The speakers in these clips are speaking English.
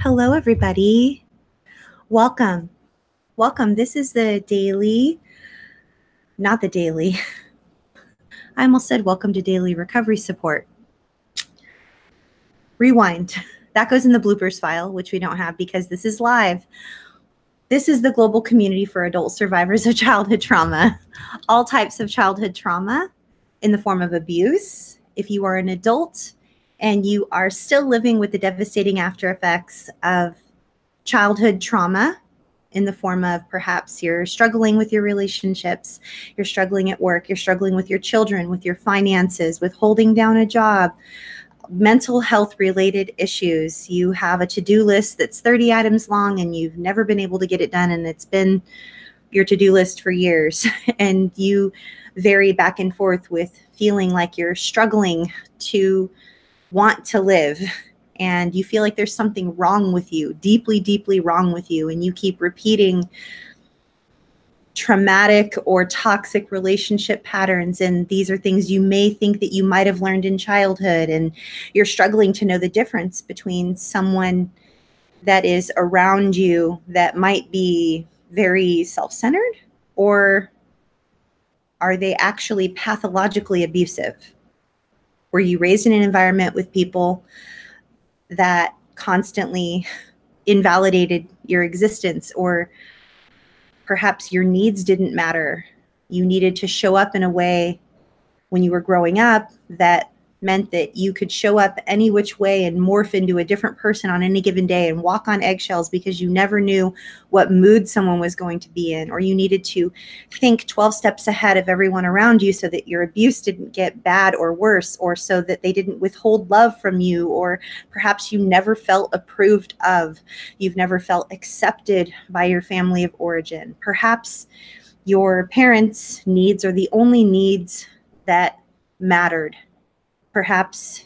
Hello, everybody. Welcome. Welcome. This is the daily, not the daily. I almost said welcome to daily recovery support. Rewind. That goes in the bloopers file, which we don't have because this is live. This is the global community for adult survivors of childhood trauma. All types of childhood trauma in the form of abuse. If you are an adult and you are still living with the devastating after effects of childhood trauma in the form of perhaps you're struggling with your relationships, you're struggling at work, you're struggling with your children, with your finances, with holding down a job, mental health related issues. You have a to-do list that's 30 items long and you've never been able to get it done, and it's been your to-do list for years, and you vary back and forth with feeling like you're struggling to want to live, and you feel like there's something wrong with you, deeply, deeply wrong with you, and you keep repeating traumatic or toxic relationship patterns. And these are things you may think that you might have learned in childhood, and you're struggling to know the difference between someone that is around you that might be very self-centered, or are they actually pathologically abusive? Were you raised in an environment with people that constantly invalidated your existence, or perhaps your needs didn't matter? You needed to show up in a way when you were growing up that meant that you could show up any which way and morph into a different person on any given day and walk on eggshells because you never knew what mood someone was going to be in, or you needed to think 12 steps ahead of everyone around you so that your abuse didn't get bad or worse, or so that they didn't withhold love from you, or perhaps you never felt approved of. You've never felt accepted by your family of origin. Perhaps your parents' needs are the only needs that mattered. Perhaps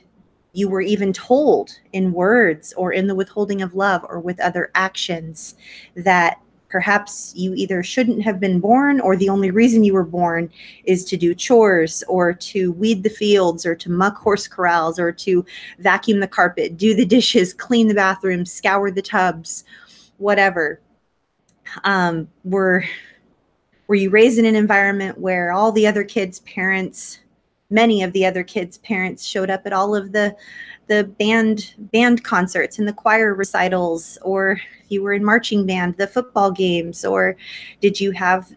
you were even told in words or in the withholding of love or with other actions that perhaps you either shouldn't have been born, or the only reason you were born is to do chores or to weed the fields or to muck horse corrals or to vacuum the carpet, do the dishes, clean the bathroom, scour the tubs, whatever. Were you raised in an environment where all the other kids' parents, many of the other kids' parents, showed up at all of the band concerts and the choir recitals, or if you were in marching band, the football games, or did you have,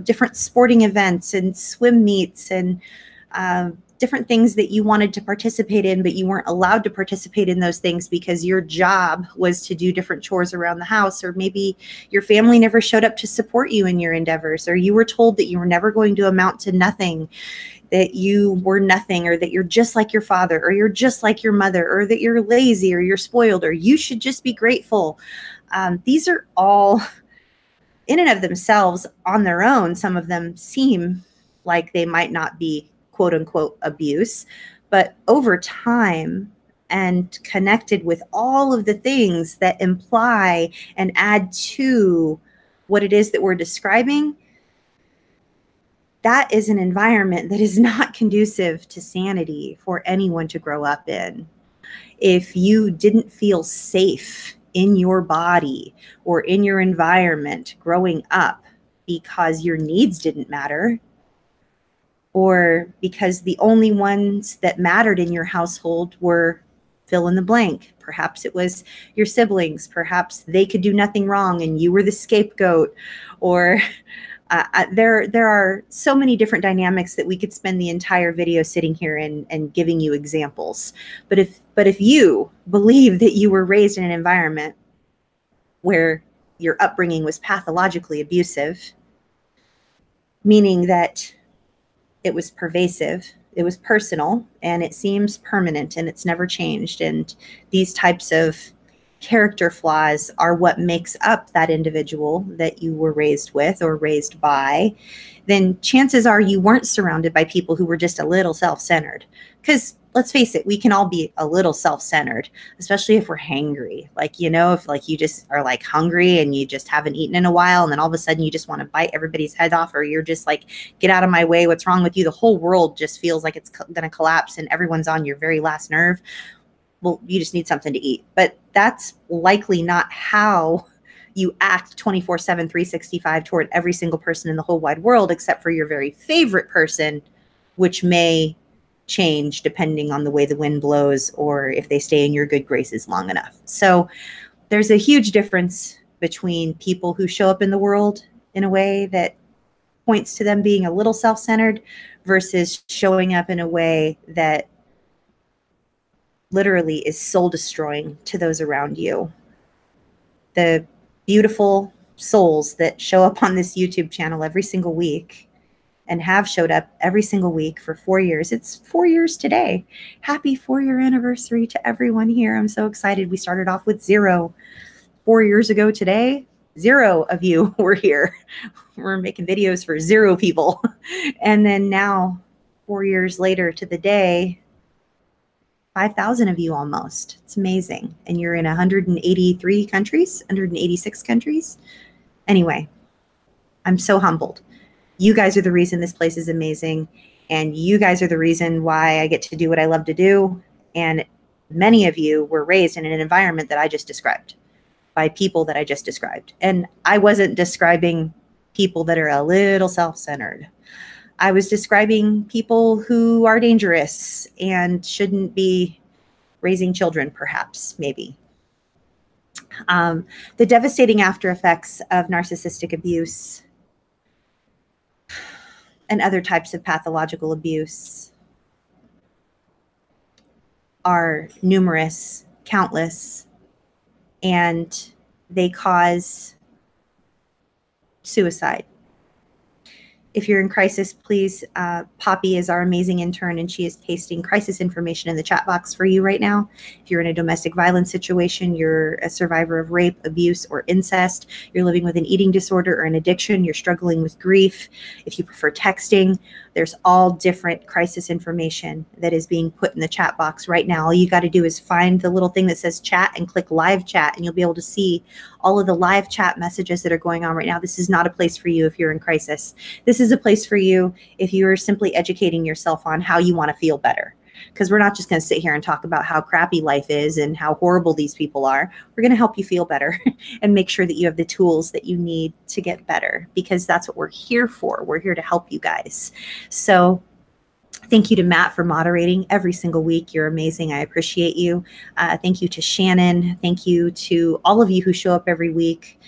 different sporting events and swim meets and different things that you wanted to participate in, but you weren't allowed to participate in those things because your job was to do different chores around the house, or maybe your family never showed up to support you in your endeavors, or you were told that you were never going to amount to nothing, that you were nothing, or that you're just like your father, or you're just like your mother, or that you're lazy, or you're spoiled, or you should just be grateful. These are all, in and of themselves, on their own, some of them seem like they might not be quote unquote abuse, but over time and connected with all of the things that imply and add to what it is that we're describing, that is an environment that is not conducive to sanity for anyone to grow up in. If you didn't feel safe in your body or in your environment growing up because your needs didn't matter, or because the only ones that mattered in your household were fill in the blank. Perhaps it was your siblings. Perhaps they could do nothing wrong and you were the scapegoat. Or there are so many different dynamics that we could spend the entire video sitting here and giving you examples. But if you believe that you were raised in an environment where your upbringing was pathologically abusive, meaning that it was pervasive, it was personal, and it seems permanent, and it's never changed, and these types of character flaws are what makes up that individual that you were raised with or raised by, then chances are you weren't surrounded by people who were just a little self-centered. Because let's face it, we can all be a little self-centered, especially if we're hangry. Like, if you just are like hungry and you just haven't eaten in a while, and then all of a sudden you just want to bite everybody's head off, or you're just like, get out of my way, what's wrong with you? The whole world just feels like it's going to collapse and everyone's on your very last nerve. well, you just need something to eat. But that's likely not how you act 24/7, 365 toward every single person in the whole wide world, except for your very favorite person, which may change depending on the way the wind blows or if they stay in your good graces long enough. So there's a huge difference between people who show up in the world in a way that points to them being a little self-centered versus showing up in a way that literally is soul destroying to those around you. The beautiful souls that show up on this YouTube channel every single week and have showed up every single week for 4 years. It's 4 years today. Happy 4-year anniversary to everyone here. I'm so excited. We started off with 0. 4 years ago today, 0 of you were here. We're making videos for 0 people. And then now, 4 years later to the day, 5,000 of you almost. It's amazing. And you're in 183 countries, 186 countries. Anyway, I'm so humbled. You guys are the reason this place is amazing. And you guys are the reason why I get to do what I love to do. And many of you were raised in an environment that I just described, by people that I just described. And I wasn't describing people that are a little self-centered. I was describing people who are dangerous and shouldn't be raising children, perhaps, maybe. The devastating after effects of narcissistic abuse and other types of pathological abuse are numerous, countless, and they cause suicide. If you're in crisis, please, Poppy is our amazing intern, and she is pasting crisis information in the chat box for you right now. If you're in a domestic violence situation, you're a survivor of rape, abuse, or incest, you're living with an eating disorder or an addiction, you're struggling with grief, if you prefer texting, there's all different crisis information that is being put in the chat box right now. All you got to do is find the little thing that says chat and click live chat, and you'll be able to see all of the live chat messages that are going on right now. This is not a place for you if you're in crisis. This is a place for you if you are simply educating yourself on how you want to feel better. Because we're not just going to sit here and talk about how crappy life is and how horrible these people are. We're going to help you feel better and make sure that you have the tools that you need to get better, because that's what we're here for. We're here to help you guys. So thank you to Matt for moderating every single week. You're amazing. I appreciate you. Thank you to Shannon. Thank you to all of you who show up every week.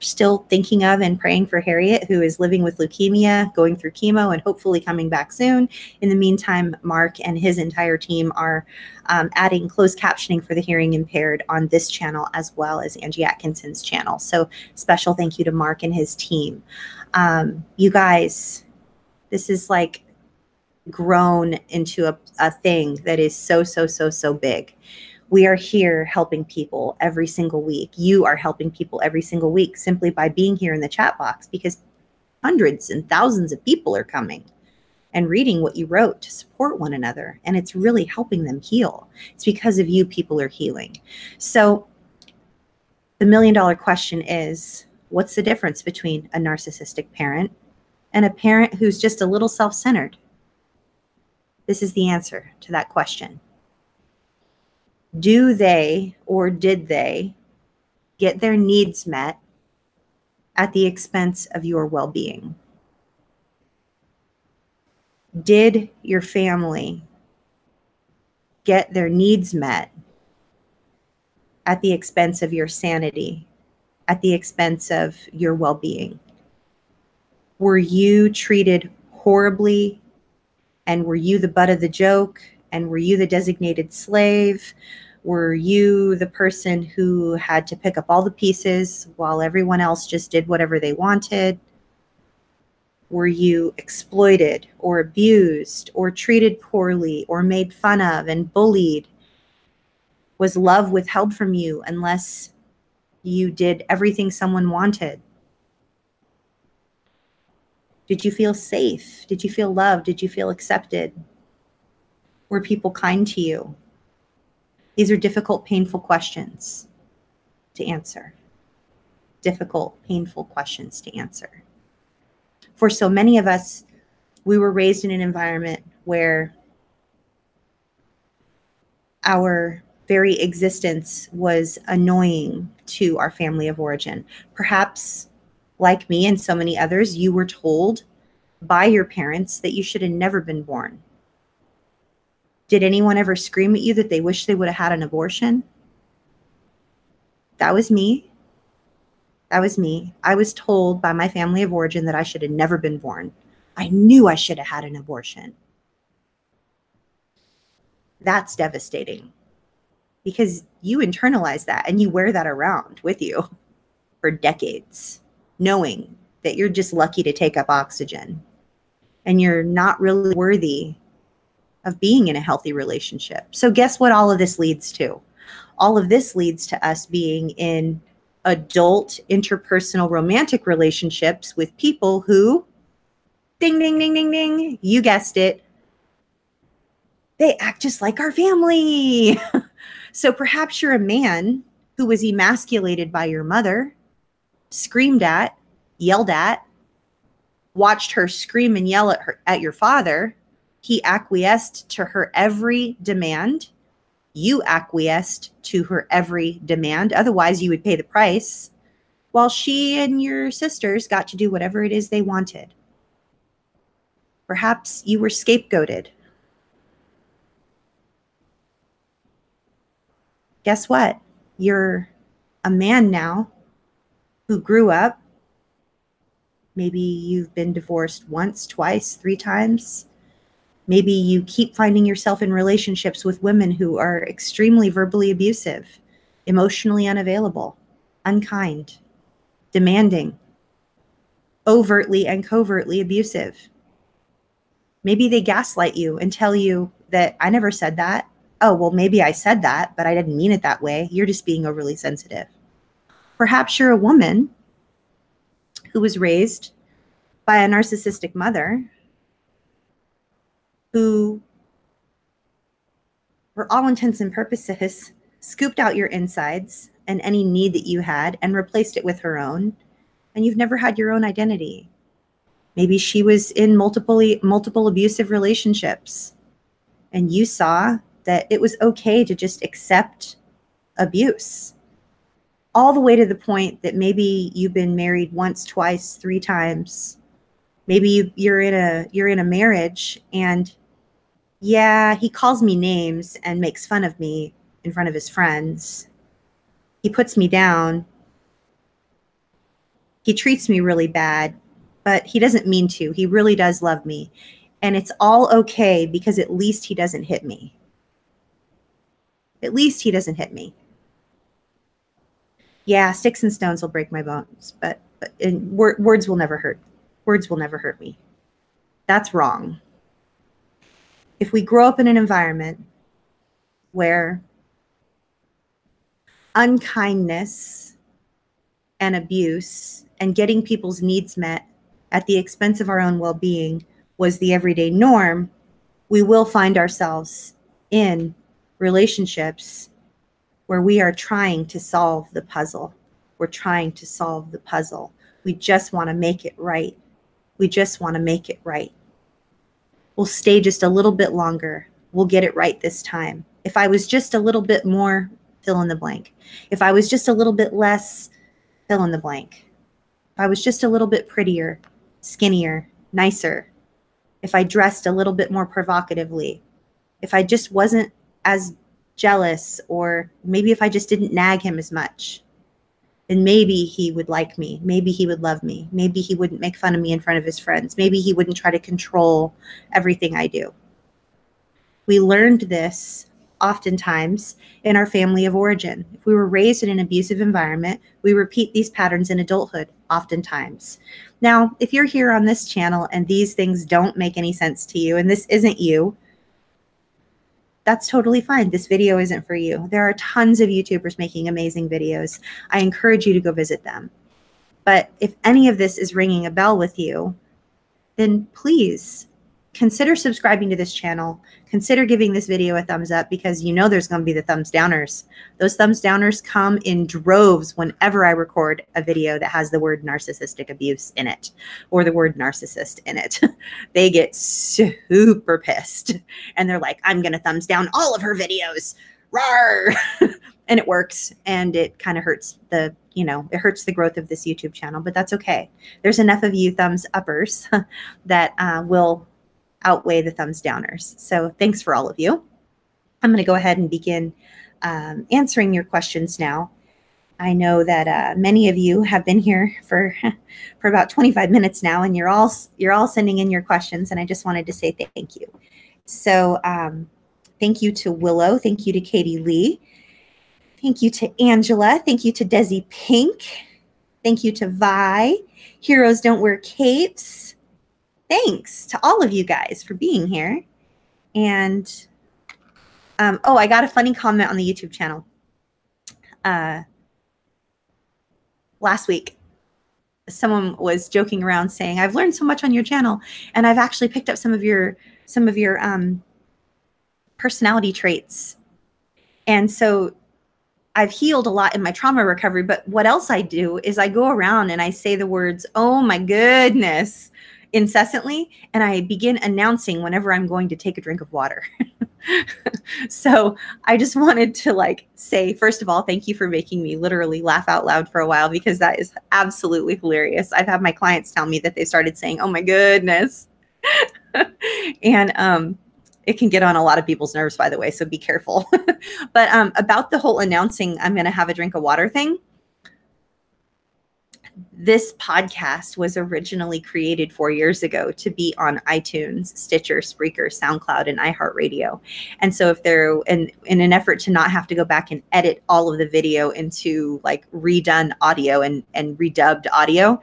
Still thinking of and praying for Harriet, who is living with leukemia, going through chemo, and hopefully coming back soon. In the meantime, Mark and his entire team are adding closed captioning for the hearing impaired on this channel, as well as Angie Atkinson's channel. So special thank you to Mark and his team. You guys, this is like grown into a thing that is so big. We are here helping people every single week. You are helping people every single week simply by being here in the chat box, because hundreds and thousands of people are coming and reading what you wrote to support one another. And it's really helping them heal. It's because of you people are healing. So the $1 million question is, what's the difference between a narcissistic parent and a parent who's just a little self-centered? This is the answer to that question. Do they, or did they, get their needs met at the expense of your well-being? Did your family get their needs met at the expense of your sanity, at the expense of your well-being? Were you treated horribly, and were you the butt of the joke, and were you the designated slave? Were you the person who had to pick up all the pieces while everyone else just did whatever they wanted? Were you exploited or abused or treated poorly or made fun of and bullied? Was love withheld from you unless you did everything someone wanted? Did you feel safe? Did you feel loved? Did you feel accepted? Were people kind to you? These are difficult, painful questions to answer. Difficult, painful questions to answer. For so many of us, we were raised in an environment where our very existence was annoying to our family of origin. Perhaps, like me and so many others, you were told by your parents that you should have never been born. Did anyone ever scream at you that they wish they would have had an abortion? That was me. That was me. I was told by my family of origin that I should have never been born. I knew I should have had an abortion. That's devastating because you internalize that and you wear that around with you for decades, knowing that you're just lucky to take up oxygen and you're not really worthy of being in a healthy relationship. So guess what all of this leads to? All of this leads to us being in adult interpersonal romantic relationships with people who, ding, ding, ding, ding, ding, you guessed it, they act just like our family. So perhaps you're a man who was emasculated by your mother, screamed at, yelled at, watched her scream and yell at your father. He acquiesced to her every demand. You acquiesced to her every demand. Otherwise, you would pay the price, while she and your sisters got to do whatever it is they wanted. Perhaps you were scapegoated. Guess what? You're a man now who grew up. Maybe you've been divorced once, twice, 3 times. Maybe you keep finding yourself in relationships with women who are extremely verbally abusive, emotionally unavailable, unkind, demanding, overtly and covertly abusive. Maybe they gaslight you and tell you that I never said that. Oh, well, maybe I said that, but I didn't mean it that way. You're just being overly sensitive. Perhaps you're a woman who was raised by a narcissistic mother who, for all intents and purposes, scooped out your insides and any need that you had and replaced it with her own, and you've never had your own identity. Maybe she was in multiple abusive relationships, and you saw that it was okay to just accept abuse, all the way to the point that maybe you've been married once, twice, 3 times. Maybe you're in a marriage, and yeah, he calls me names and makes fun of me in front of his friends. He puts me down. He treats me really bad, but he doesn't mean to. He really does love me. And it's all okay because at least he doesn't hit me. At least he doesn't hit me. Yeah, sticks and stones will break my bones, but words will never hurt. Words will never hurt me. That's wrong. If we grow up in an environment where unkindness and abuse and getting people's needs met at the expense of our own well-being was the everyday norm, we will find ourselves in relationships where we are trying to solve the puzzle. We're trying to solve the puzzle. We just want to make it right. We just want to make it right. We'll stay just a little bit longer. We'll get it right this time. If I was just a little bit more, fill in the blank. If I was just a little bit less, fill in the blank. If I was just a little bit prettier, skinnier, nicer. If I dressed a little bit more provocatively. If I just wasn't as jealous, or maybe if I just didn't nag him as much, then maybe he would like me. Maybe he would love me. Maybe he wouldn't make fun of me in front of his friends. Maybe he wouldn't try to control everything I do. We learned this oftentimes in our family of origin. If we were raised in an abusive environment, we repeat these patterns in adulthood oftentimes. Now, if you're here on this channel and these things don't make any sense to you, and this isn't you, that's totally fine. This video isn't for you. There are tons of YouTubers making amazing videos. I encourage you to go visit them. But if any of this is ringing a bell with you, then please consider subscribing to this channel. Consider giving this video a thumbs up, because you know there's going to be the thumbs downers. Those thumbs downers come in droves whenever I record a video that has the word narcissistic abuse in it or the word narcissist in it. They get super pissed and they're like, I'm going to thumbs down all of her videos. Rawr! And it works, and it kind of hurts the, it hurts the growth of this YouTube channel, but that's okay. There's enough of you thumbs uppers that will outweigh the thumbs downers. So thanks for all of you. I'm going to go ahead and begin answering your questions now. I know that many of you have been here for about 25 minutes now, and you're all sending in your questions, and I just wanted to say thank you. So thank you to Willow. Thank you to Katie Lee. Thank you to Angela. Thank you to Desi Pink. Thank you to Vi. Heroes don't wear capes. Thanks to all of you guys for being here. And, oh, I got a funny comment on the YouTube channel last week. Someone was joking around saying, I've learned so much on your channel, and I've actually picked up some of your personality traits. And so I've healed a lot in my trauma recovery, but what else I do is I go around and I say the words, oh my goodness, incessantly, and I begin announcing whenever I'm going to take a drink of water. So I just wanted to say, first of all, thank you for making me literally laugh out loud for a while, because that is absolutely hilarious. I've had my clients tell me that they started saying, oh my goodness. And it can get on a lot of people's nerves, by the way, so be careful. But about the whole announcing I'm going to have a drink of water thing, this podcast was originally created 4 years ago to be on iTunes, Stitcher, Spreaker, SoundCloud, and iHeartRadio. And so if they're in an effort to not have to go back and edit all of the video into redone audio and redubbed audio,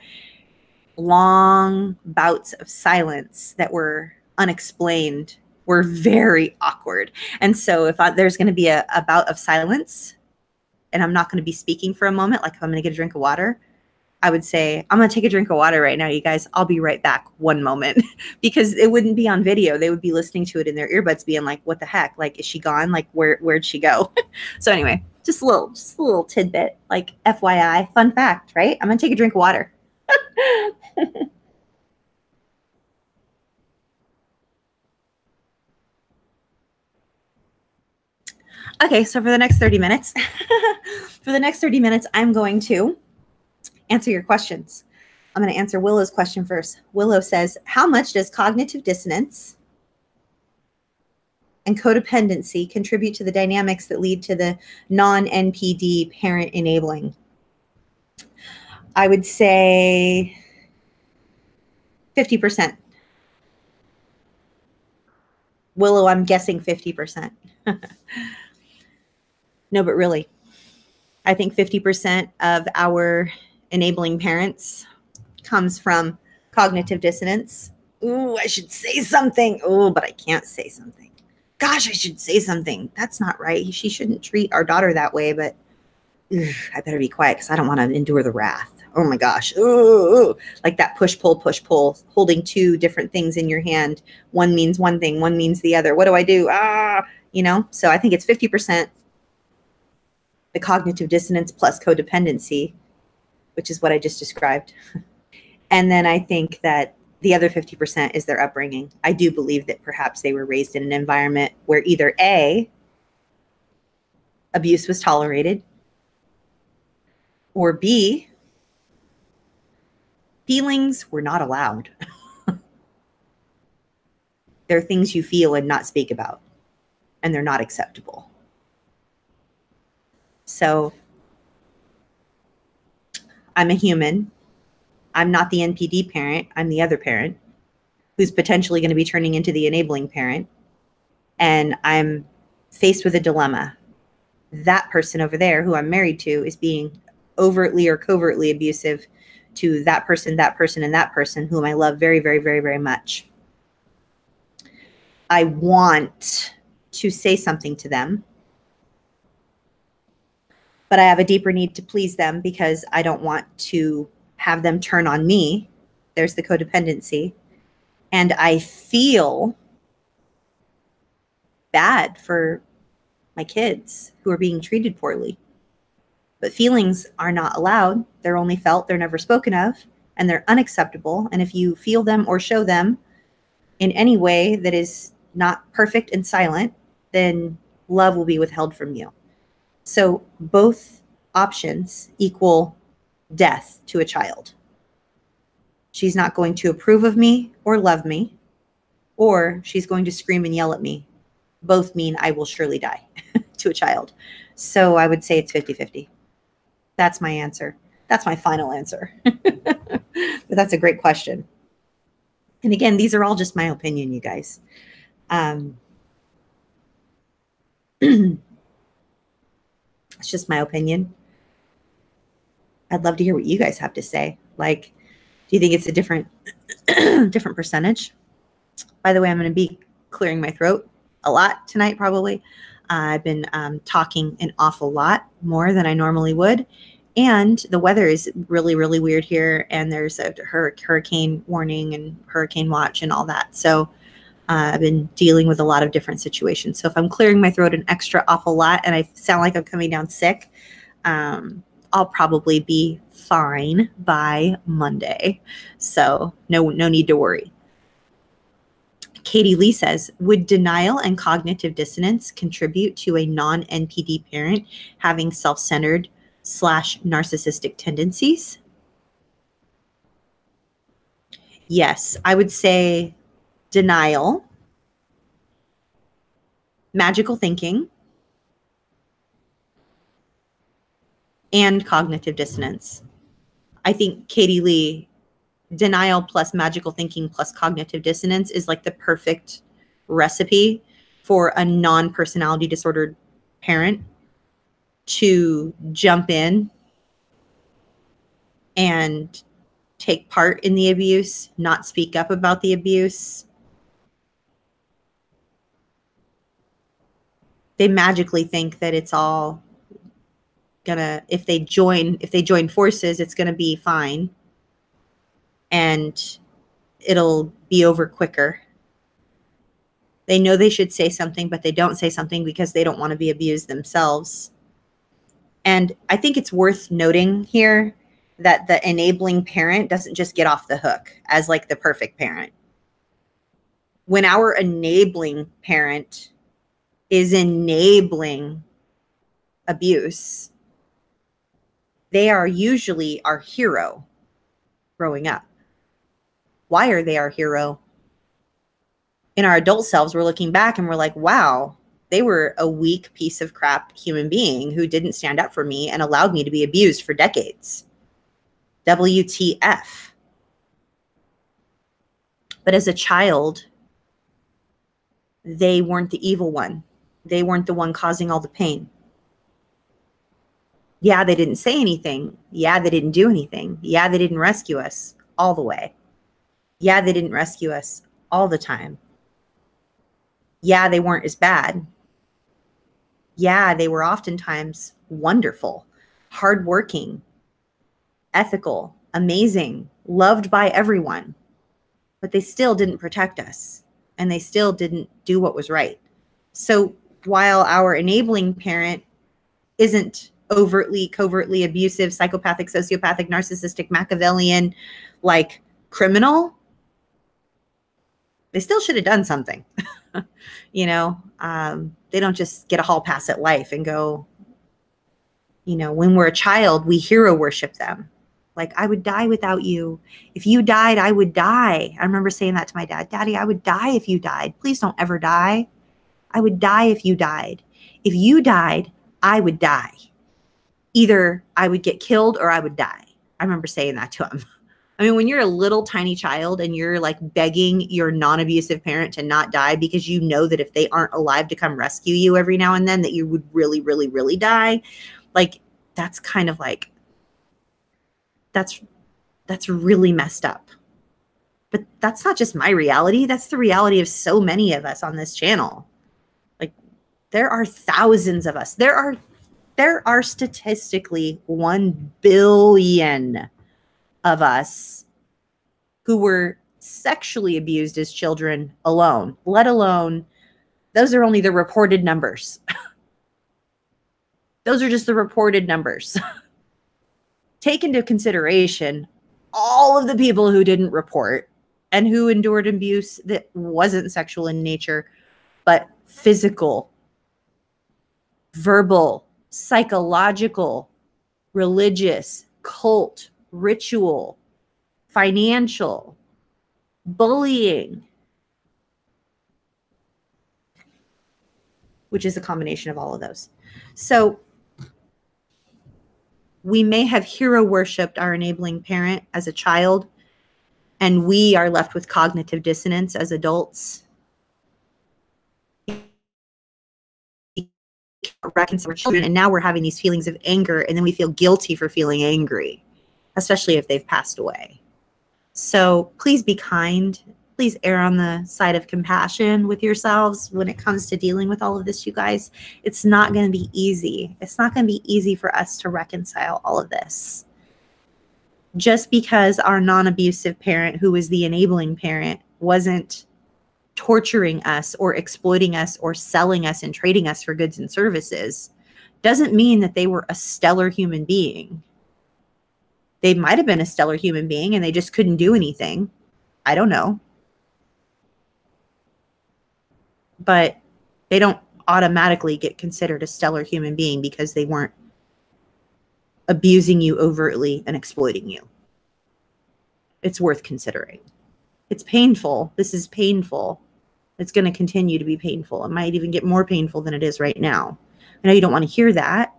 long bouts of silence that were unexplained were very awkward. And so if there's going to be a bout of silence and I'm not going to be speaking for a moment, like if I'm going to get a drink of water, I would say, I'm going to take a drink of water right now, you guys. I'll be right back one moment. Because it wouldn't be on video. They would be listening to it in their earbuds being like, what the heck? Is she gone? Where'd she go? So anyway, just a little tidbit, FYI, fun fact, right? I'm going to take a drink of water. Okay, so for the next 30 minutes, I'm going to answer your questions. I'm going to answer Willow's question first. Willow says, how much does cognitive dissonance and codependency contribute to the dynamics that lead to the non-NPD parent enabling? I would say 50%. Willow, I'm guessing 50%. No, but really, I think 50% of our enabling parents comes from cognitive dissonance. Ooh, I should say something. Oh, but I can't say something. Gosh, I should say something. That's not right. She shouldn't treat our daughter that way, but I better be quiet because I don't want to endure the wrath. Oh my gosh. Ooh, like that push, pull, holding two different things in your hand. One means one thing, one means the other. What do I do? So I think it's 50% the cognitive dissonance plus codependency, which is what I just described. And then I think that the other 50% is their upbringing. I do believe that perhaps they were raised in an environment where either A, abuse was tolerated, or B, feelings were not allowed. There are things you feel and not speak about, and they're not acceptable. So I'm a human. I'm not the NPD parent. I'm the other parent who's potentially going to be turning into the enabling parent. And I'm faced with a dilemma. That person over there who I'm married to is being overtly or covertly abusive to that person, and that person whom I love very, very, very, very much. I want to say something to them, but I have a deeper need to please them because I don't want to have them turn on me. There's the codependency. And I feel bad for my kids who are being treated poorly. But feelings are not allowed. They're only felt, they're never spoken of, and they're unacceptable. And if you feel them or show them in any way that is not perfect and silent, then love will be withheld from you. So both options equal death to a child. She's not going to approve of me or love me, or she's going to scream and yell at me. Both mean I will surely die to a child. So I would say it's 50-50. That's my answer. That's my final answer. But that's a great question. And again, these are all just my opinion, you guys. It's just my opinion. I'd love to hear what you guys have to say. Like, do you think it's a different percentage? By the way, I'm going to be clearing my throat a lot tonight, probably. I've been talking an awful lot more than I normally would. And the weather is really, really weird here. And there's a hurricane warning and hurricane watch and all that. So I've been dealing with a lot of different situations. So if I'm clearing my throat an extra awful lot and I sound like I'm coming down sick, I'll probably be fine by Monday. So no need to worry. Katie Lee says, would denial and cognitive dissonance contribute to a non-NPD parent having self-centered / narcissistic tendencies? Yes, I would say denial, magical thinking, and cognitive dissonance. I think Katie Lee, denial plus magical thinking plus cognitive dissonance is like the perfect recipe for a non-personality disordered parent to jump in and take part in the abuse, not speak up about the abuse. They magically think that it's all gonna, if they join forces, it's gonna be fine and it'll be over quicker. They know they should say something, but they don't say something because they don't want to be abused themselves. And I think it's worth noting here that the enabling parent doesn't just get off the hook as like the perfect parent. When our enabling parent is enabling abuse, they are usually our hero growing up. Why are they our hero? In our adult selves, we're looking back and we're like, wow, they were a weak piece of crap human being who didn't stand up for me and allowed me to be abused for decades. WTF. But as a child, they weren't the evil one. They weren't the one causing all the pain. Yeah, they didn't say anything. Yeah, they didn't do anything. Yeah, they didn't rescue us all the way. Yeah, they didn't rescue us all the time. Yeah, they weren't as bad. Yeah, they were oftentimes wonderful, hardworking, ethical, amazing, loved by everyone. But they still didn't protect us, and they still didn't do what was right. So while our enabling parent isn't overtly, covertly abusive, psychopathic, sociopathic, narcissistic, Machiavellian, like criminal, they still should have done something. You know, they don't just get a hall pass at life and go, you know, when we're a child, we hero worship them. Like, I would die without you. If you died, I would die. I remember saying that to my dad. Daddy, I would die if you died. Please don't ever die. I would die if you died. If you died, I would die. Either I would get killed or I would die. I remember saying that to him. I mean, when you're a little tiny child and you're like begging your non-abusive parent to not die because you know that if they aren't alive to come rescue you every now and then, that you would really, really, really die. Like, that's kind of like, that's really messed up. But that's not just my reality. That's the reality of so many of us on this channel. Like, there are thousands of us. There are statistically 1 billion of us who were sexually abused as children alone, let alone, those are only the reported numbers. Those are just the reported numbers. Take into consideration all of the people who didn't report and who endured abuse that wasn't sexual in nature, but physical, verbal, psychological, religious, cult, ritual, financial, bullying, which is a combination of all of those. So we may have hero worshipped our enabling parent as a child, and we are left with cognitive dissonance as adults. Reconcile our children, and now we're having these feelings of anger, and then we feel guilty for feeling angry, especially if they've passed away. So please be kind. Please err on the side of compassion with yourselves when it comes to dealing with all of this, you guys. It's not going to be easy. It's not going to be easy for us to reconcile all of this. Just because our non-abusive parent, who was the enabling parent, wasn't torturing us or exploiting us or selling us and trading us for goods and services, doesn't mean that they were a stellar human being. They might have been a stellar human being and they just couldn't do anything. I don't know. But they don't automatically get considered a stellar human being because they weren't abusing you overtly and exploiting you. It's worth considering. It's painful. This is painful. It's going to continue to be painful. It might even get more painful than it is right now. I know you don't want to hear that,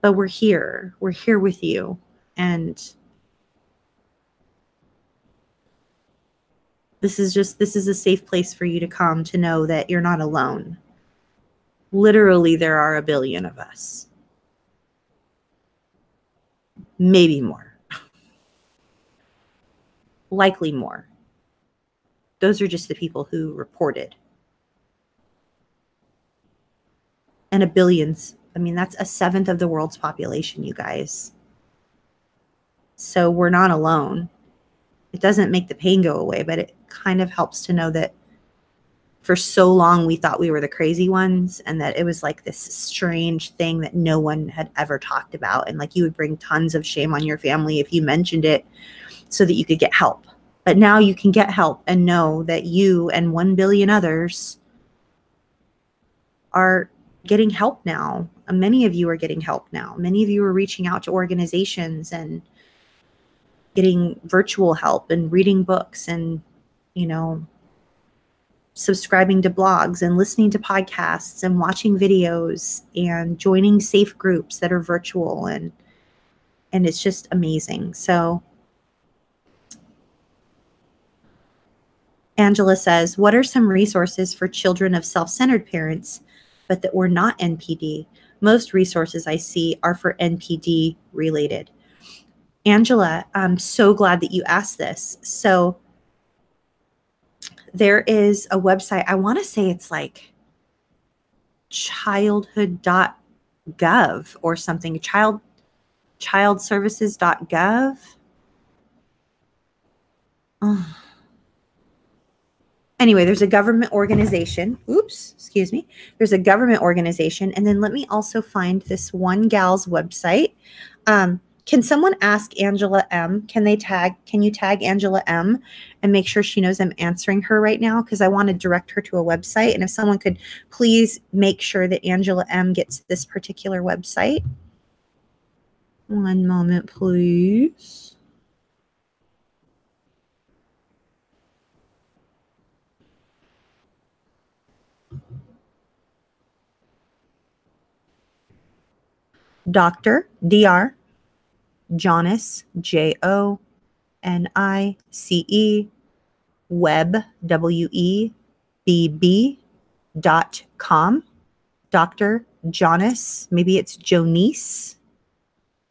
but we're here. We're here with you. And this is a safe place for you to come to know that you're not alone. Literally, there are a billion of us. Maybe more. Likely more. Those are just the people who reported. And a billions. I mean, that's a seventh of the world's population, you guys. So we're not alone. It doesn't make the pain go away, but it kind of helps to know that for so long we thought we were the crazy ones, and that it was like this strange thing that no one had ever talked about. And like you would bring tons of shame on your family if you mentioned it so that you could get help. But now you can get help and know that you and 1 billion others are getting help now. Many of you are getting help now. Many of you are reaching out to organizations and getting virtual help and reading books and, you know, subscribing to blogs and listening to podcasts and watching videos and joining safe groups that are virtual, and it's just amazing. So Angela says, what are some resources for children of self-centered parents, but that were not NPD? Most resources I see are for NPD related. Angela, I'm so glad that you asked this. So there is a website, I want to say it's like childhood.gov or something, childservices.gov. Oh. Anyway, there's a government organization. Oops, excuse me. There's a government organization. And then let me also find this one gal's website. Can someone ask Angela M? Can you tag Angela M and make sure she knows I'm answering her right now? Because I want to direct her to a website. And if someone could please make sure that Angela M gets this particular website. One moment, please. Dr. Jonice, Jonice, web, webb.com. Dr. Jonice, maybe it's Jonice,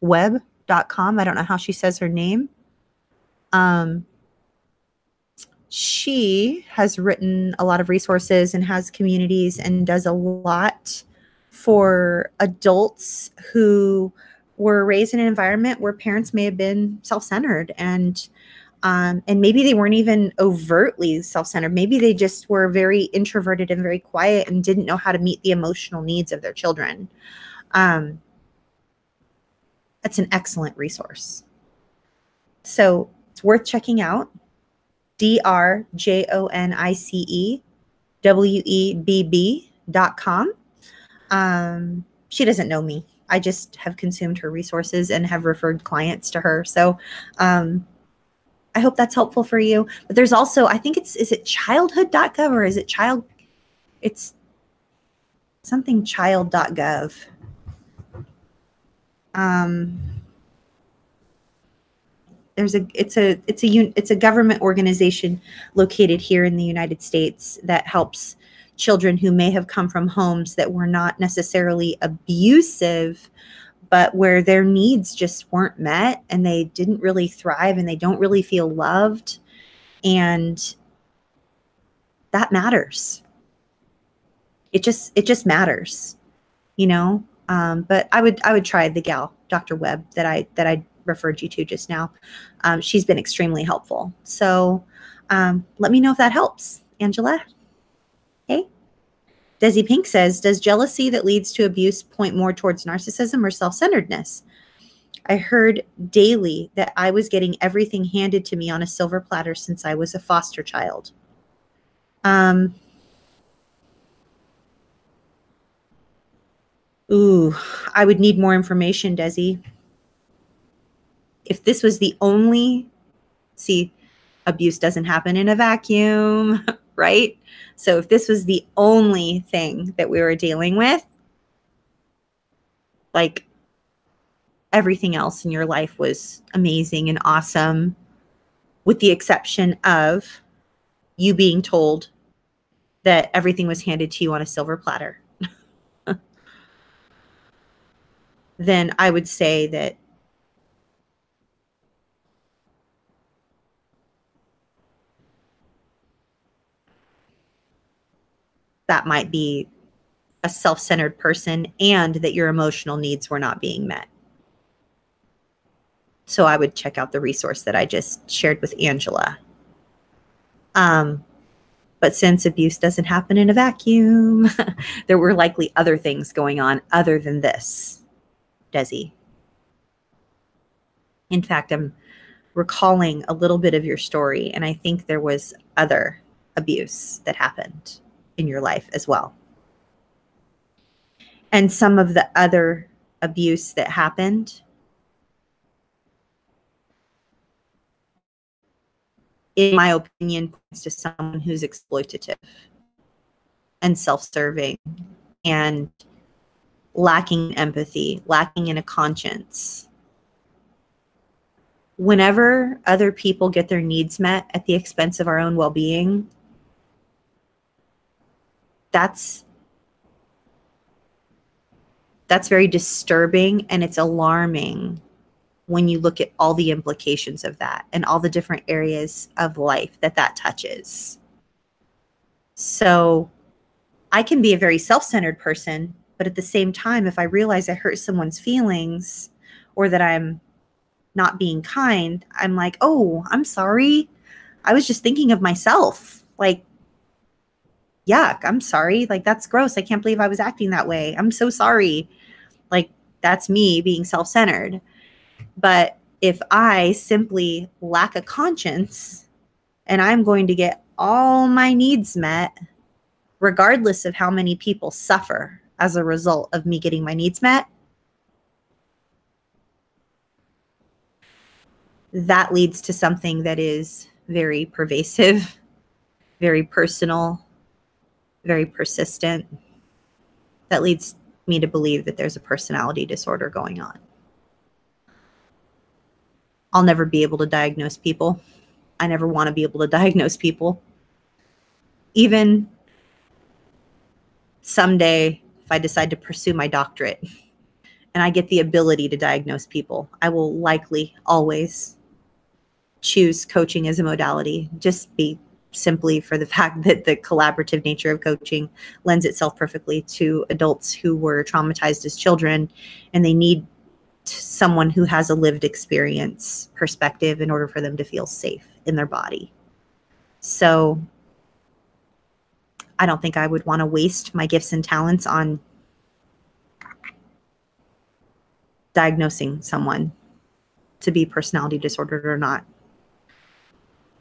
web.com. I don't know how she says her name. She has written a lot of resources and has communities and does a lot for adults who were raised in an environment where parents may have been self-centered. And And maybe they weren't even overtly self-centered. Maybe they just were very introverted and very quiet and didn't know how to meet the emotional needs of their children. That's an excellent resource. So it's worth checking out. DrJoniceWebb.com. She doesn't know me. I just have consumed her resources and have referred clients to her. So I hope that's helpful for you. But there's also, I think is it childhood.gov or is it it's something child.gov. It's a government organization located here in the United States that helps children who may have come from homes that were not necessarily abusive, but where their needs just weren't met and they didn't really thrive and they don't really feel loved. And that matters. It just matters, you know? But I would try the gal, Dr. Webb, that I referred you to just now. She's been extremely helpful. So let me know if that helps, Angela. Okay. Desi Pink says, does jealousy that leads to abuse point more towards narcissism or self-centeredness? I heard daily that I was getting everything handed to me on a silver platter since I was a foster child. Ooh, I would need more information, Desi. If this was the only, abuse doesn't happen in a vacuum, right? So if this was the only thing that we were dealing with, like everything else in your life was amazing and awesome, with the exception of you being told that everything was handed to you on a silver platter, then I would say that that might be a self-centered person and that your emotional needs were not being met. So I would check out the resource that I just shared with Angela. But since abuse doesn't happen in a vacuum, there were likely other things going on other than this, Desi. In fact, I'm recalling a little bit of your story, and I think there was other abuse that happened in your life as well. And some of the other abuse that happened, in my opinion, points to someone who's exploitative and self-serving and lacking empathy, lacking in a conscience. Whenever other people get their needs met at the expense of our own well-being, that's very disturbing, and it's alarming when you look at all the implications of that and all the different areas of life that touches. So I can be a very self-centered person, but at the same time, if I realize I hurt someone's feelings or that I'm not being kind, I'm like, oh, I'm sorry. I was just thinking of myself. Like, yuck, I'm sorry. Like, that's gross. I can't believe I was acting that way. I'm so sorry. Like, that's me being self-centered. But if I simply lack a conscience and I'm going to get all my needs met, regardless of how many people suffer as a result of me getting my needs met, that leads to something that is very pervasive, very personal, very persistent. That leads me to believe that there's a personality disorder going on. I'll never be able to diagnose people. I never want to be able to diagnose people. Even someday, if I decide to pursue my doctorate and I get the ability to diagnose people, I will likely always choose coaching as a modality, just be simply for the fact that the collaborative nature of coaching lends itself perfectly to adults who were traumatized as children, and they need someone who has a lived experience perspective in order for them to feel safe in their body. So I don't think I would want to waste my gifts and talents on diagnosing someone to be personality disordered or not,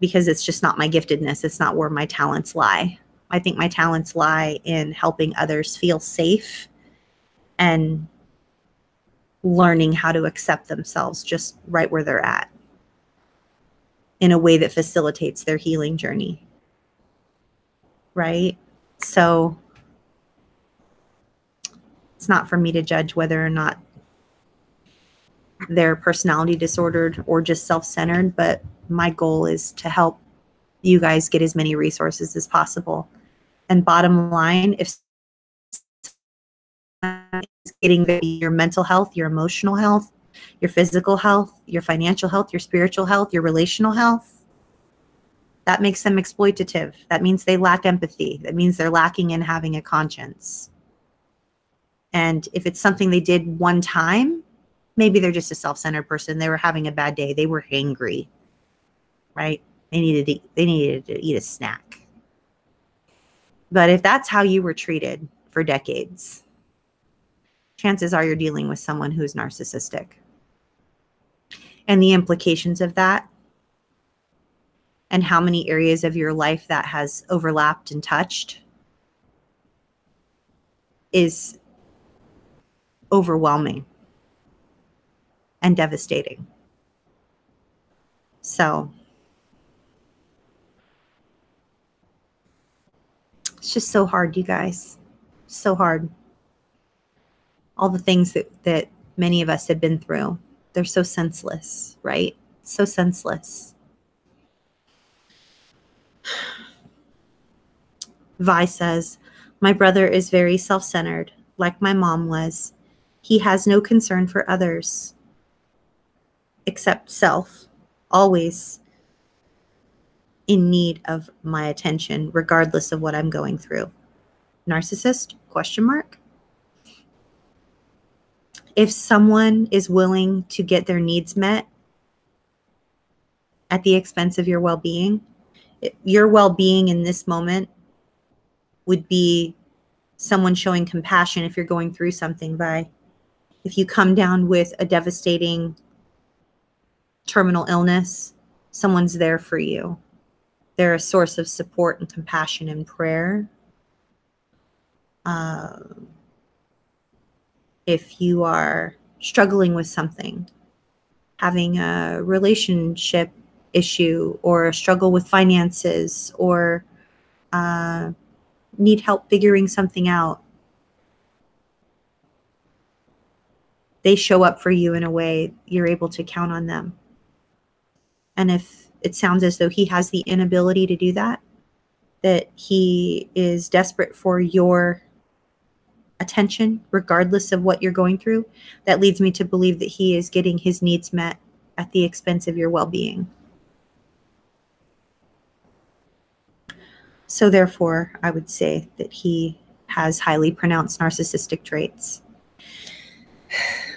because it's just not my giftedness. It's not where my talents lie. I think my talents lie in helping others feel safe and learning how to accept themselves just right where they're at in a way that facilitates their healing journey. Right? So it's not for me to judge whether or not they're personality disordered or just self-centered, but my goal is to help you guys get as many resources as possible. And bottom line, if getting your mental health, your emotional health, your physical health, your financial health, your spiritual health, your relational health, that makes them exploitative. That means they lack empathy. That means they're lacking in having a conscience. And if it's something they did one time, maybe they're just a self-centered person. They were having a bad day. They were hangry, right? They needed to eat a snack. But if that's how you were treated for decades, chances are you're dealing with someone who's narcissistic. And the implications of that and how many areas of your life that has overlapped and touched is overwhelming and devastating. So it's just so hard, you guys. So hard. All the things that many of us have been through, they're so senseless, right? So senseless. Vi says, my brother is very self-centered, like my mom was. He has no concern for others except self, always in need of my attention, regardless of what I'm going through. Narcissist? Question mark. If someone is willing to get their needs met at the expense of your well-being, your well-being in this moment would be someone showing compassion if you're going through something. By if you come down with a devastating terminal illness, someone's there for you. They're a source of support and compassion and prayer. If you are struggling with something, having a relationship issue or a struggle with finances or need help figuring something out, they show up for you in a way you're able to count on them. And if it sounds as though he has the inability to do that, that he is desperate for your attention, regardless of what you're going through, that leads me to believe that he is getting his needs met at the expense of your well-being. So therefore, I would say that he has highly pronounced narcissistic traits.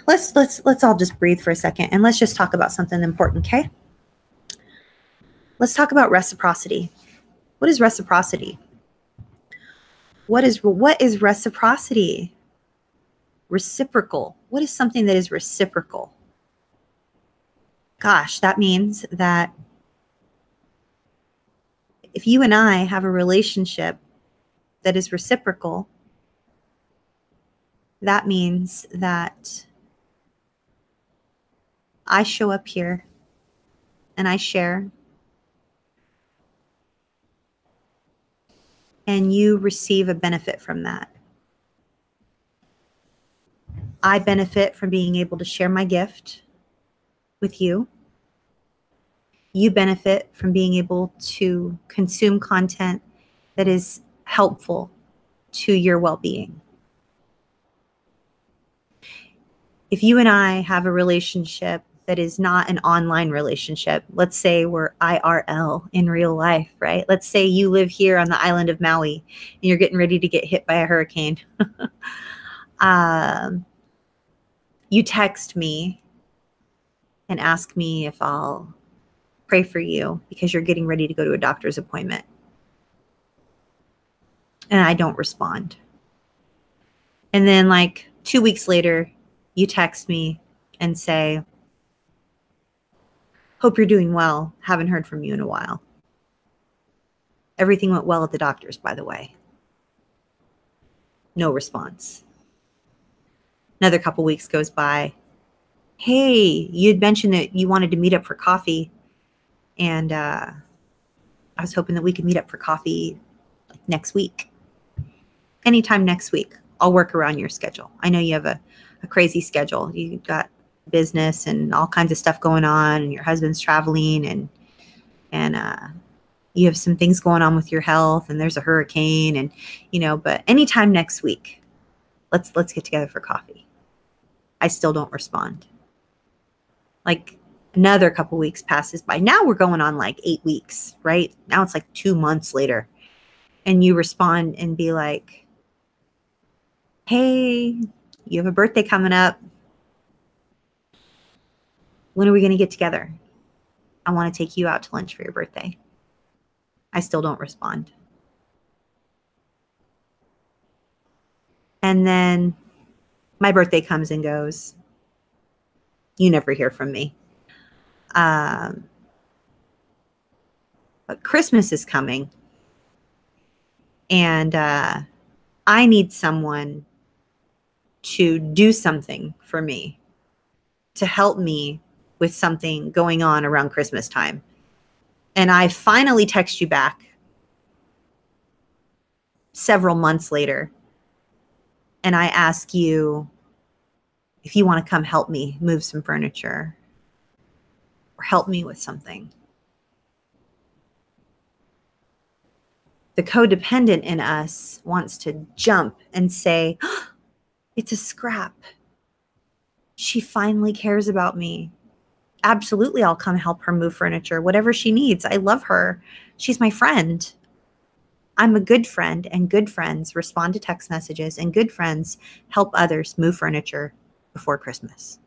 Let's all just breathe for a second and let's just talk about something important, okay? Let's talk about reciprocity. What is reciprocity? What is reciprocity? Reciprocal. What is something that is reciprocal? Gosh, that means that if you and I have a relationship that is reciprocal, that means that I show up here and I share, and you receive a benefit from that. I benefit from being able to share my gift with you. You benefit from being able to consume content that is helpful to your well-being. If you and I have a relationship that is not an online relationship, let's say we're IRL in real life, right? Let's say you live here on the island of Maui and you're getting ready to get hit by a hurricane. You text me and ask me if I'll pray for you because you're getting ready to go to a doctor's appointment. And I don't respond. And then like 2 weeks later, you text me and say, hope you're doing well. Haven't heard from you in a while. Everything went well at the doctor's, by the way. No response. Another couple weeks goes by. Hey, you had mentioned that you wanted to meet up for coffee. And I was hoping that we could meet up for coffee like next week. Anytime next week. I'll work around your schedule. I know you have a crazy schedule. You've got business and all kinds of stuff going on, and your husband's traveling, and you have some things going on with your health, and there's a hurricane, and but anytime next week, let's get together for coffee. I still don't respond. Like another couple weeks passes by. Now we're going on like 8 weeks, right? Now it's like 2 months later, and you respond and be like, hey, you have a birthday coming up. When are we going to get together? I want to take you out to lunch for your birthday. I still don't respond. And then my birthday comes and goes. You never hear from me. But Christmas is coming. And I need someone to do something for me, to help me with something going on around Christmas time. And I finally text you back several months later. And I ask you if you want to come help me move some furniture or help me with something. The codependent in us wants to jump and say, oh, it's a scrap. She finally cares about me. Absolutely, I'll come help her move furniture, whatever she needs. I love her. She's my friend. I'm a good friend, and good friends respond to text messages, and good friends help others move furniture before Christmas.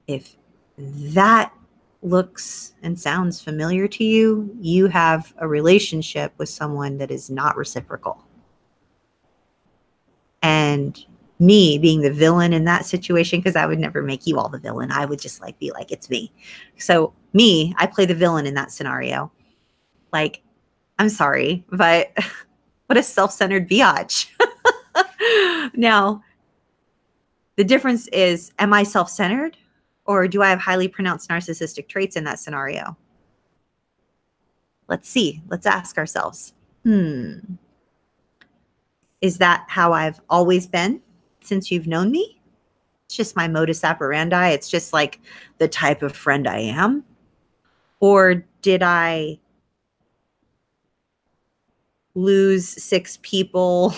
If that looks and sounds familiar to you, you have a relationship with someone that is not reciprocal. And me being the villain in that situation, because I would never make you all the villain. I would just be like, it's me. So me, I play the villain in that scenario. Like, I'm sorry, but what a self-centered biatch. Now, the difference is, am I self-centered, or do I have highly pronounced narcissistic traits in that scenario? Let's see. Let's ask ourselves. Is that how I've always been since you've known me? It's just my modus operandi. It's just like the type of friend I am. Or did I lose 6 people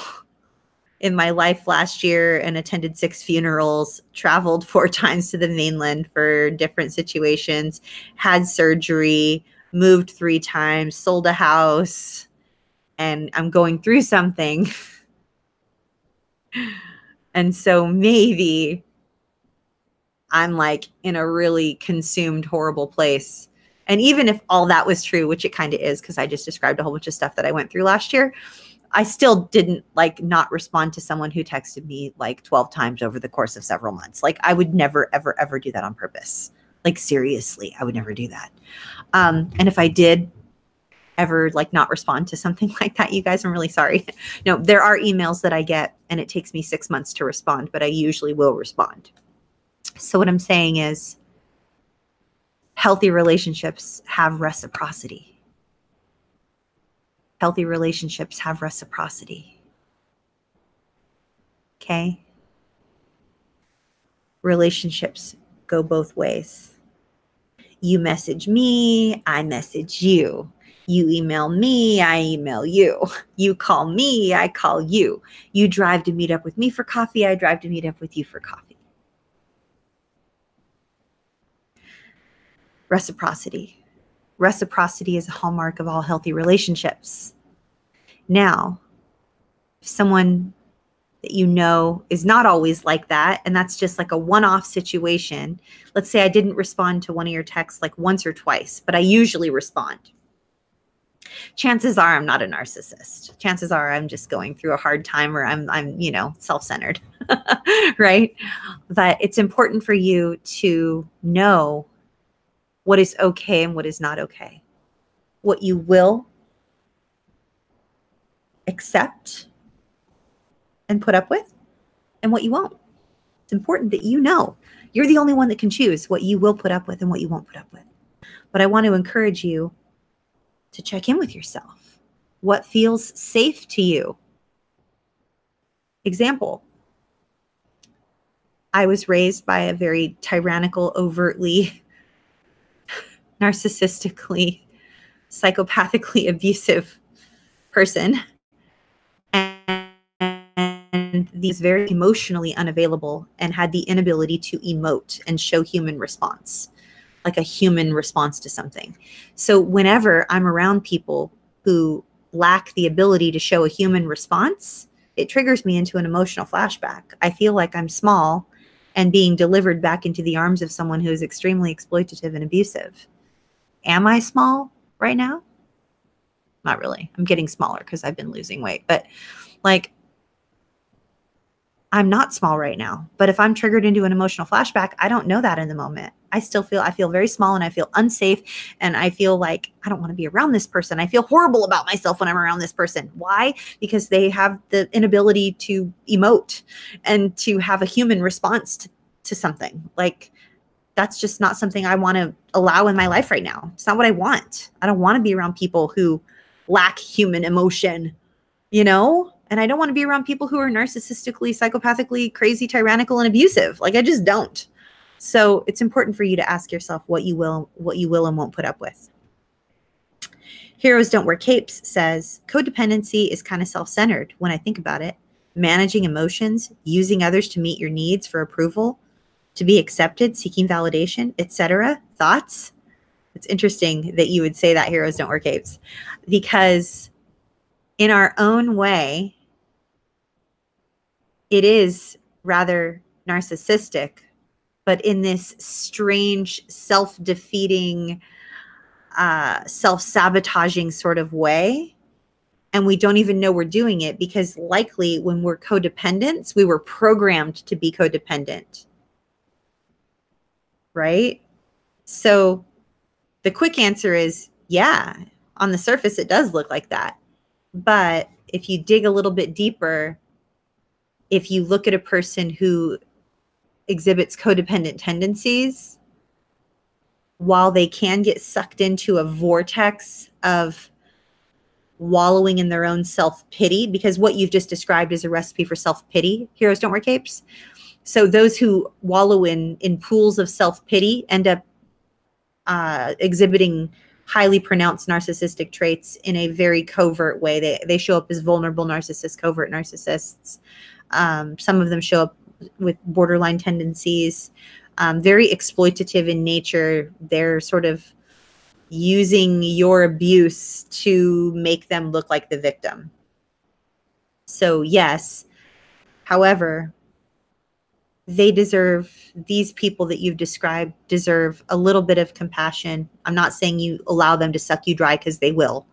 in my life last year and attended 6 funerals, traveled 4 times to the mainland for different situations, had surgery, moved 3 times, sold a house, and I'm going through something. And so maybe I'm like in a really consumed, horrible place. And even if all that was true, which it kind of is, because I just described a whole bunch of stuff that I went through last year, I still didn't not respond to someone who texted me 12 times over the course of several months. I would never, ever, ever do that on purpose. Seriously, I would never do that. And if I did ever not respond to something like that, you guys, I'm really sorry. No, there are emails that I get and it takes me 6 months to respond, but I usually will respond. So what I'm saying is, healthy relationships have reciprocity. Healthy relationships have reciprocity. Okay? Relationships go both ways. You message me, I message you. You email me, I email you. You call me, I call you. You drive to meet up with me for coffee, I drive to meet up with you for coffee. Reciprocity. Reciprocity is a hallmark of all healthy relationships. Now, if someone that you know is not always like that, and that's just like a one-off situation. Let's say I didn't respond to one of your texts like once or twice, but I usually respond. Chances are I'm not a narcissist. Chances are I'm just going through a hard time, or I'm self-centered, right? But it's important for you to know what is okay and what is not okay, what you will accept and put up with, and what you won't. It's important that you know. You're the only one that can choose what you will put up with and what you won't put up with. But I want to encourage you to check in with yourself. What feels safe to you? Example, I was raised by a very tyrannical, overtly, narcissistically, psychopathically abusive person. And he's very emotionally unavailable and had the inability to emote and show human response, like a human response to something. So whenever I'm around people who lack the ability to show a human response, it triggers me into an emotional flashback. I feel like I'm small and being delivered back into the arms of someone who is extremely exploitative and abusive. Am I small right now? Not really. I'm getting smaller because I've been losing weight, but like, I'm not small right now. But if I'm triggered into an emotional flashback, I don't know that in the moment. I feel very small, and I feel unsafe, and I feel like I don't want to be around this person. I feel horrible about myself when I'm around this person. Why? Because they have the inability to emote and to have a human response to something. Like, that's just not something I want to allow in my life right now. It's not what I want. I don't want to be around people who lack human emotion, and I don't want to be around people who are narcissistically, psychopathically, crazy, tyrannical, and abusive. Like, I just don't. So it's important for you to ask yourself what you will and won't put up with. Heroes Don't Wear Capes says, codependency is kind of self-centered when I think about it. Managing emotions, using others to meet your needs for approval, to be accepted, seeking validation, etc. Thoughts? It's interesting that you would say that heroes don't wear capes, because in our own way, it is rather narcissistic, but in this strange, self-defeating, self-sabotaging sort of way. And we don't even know we're doing it, because likely when we're codependents, we were programmed to be codependent, right? So the quick answer is, yeah, on the surface, it does look like that. But if you dig a little bit deeper, if you look at a person who exhibits codependent tendencies, while they can get sucked into a vortex of wallowing in their own self-pity, because what you've just described is a recipe for self-pity, heroes don't wear capes. So those who wallow in pools of self-pity end up exhibiting highly pronounced narcissistic traits in a very covert way. They show up as vulnerable narcissists, covert narcissists. Some of them show up with borderline tendencies, very exploitative in nature. They're sort of using your abuse to make them look like the victim. So yes, however, these people that you've described deserve a little bit of compassion. I'm not saying you allow them to suck you dry, because they will.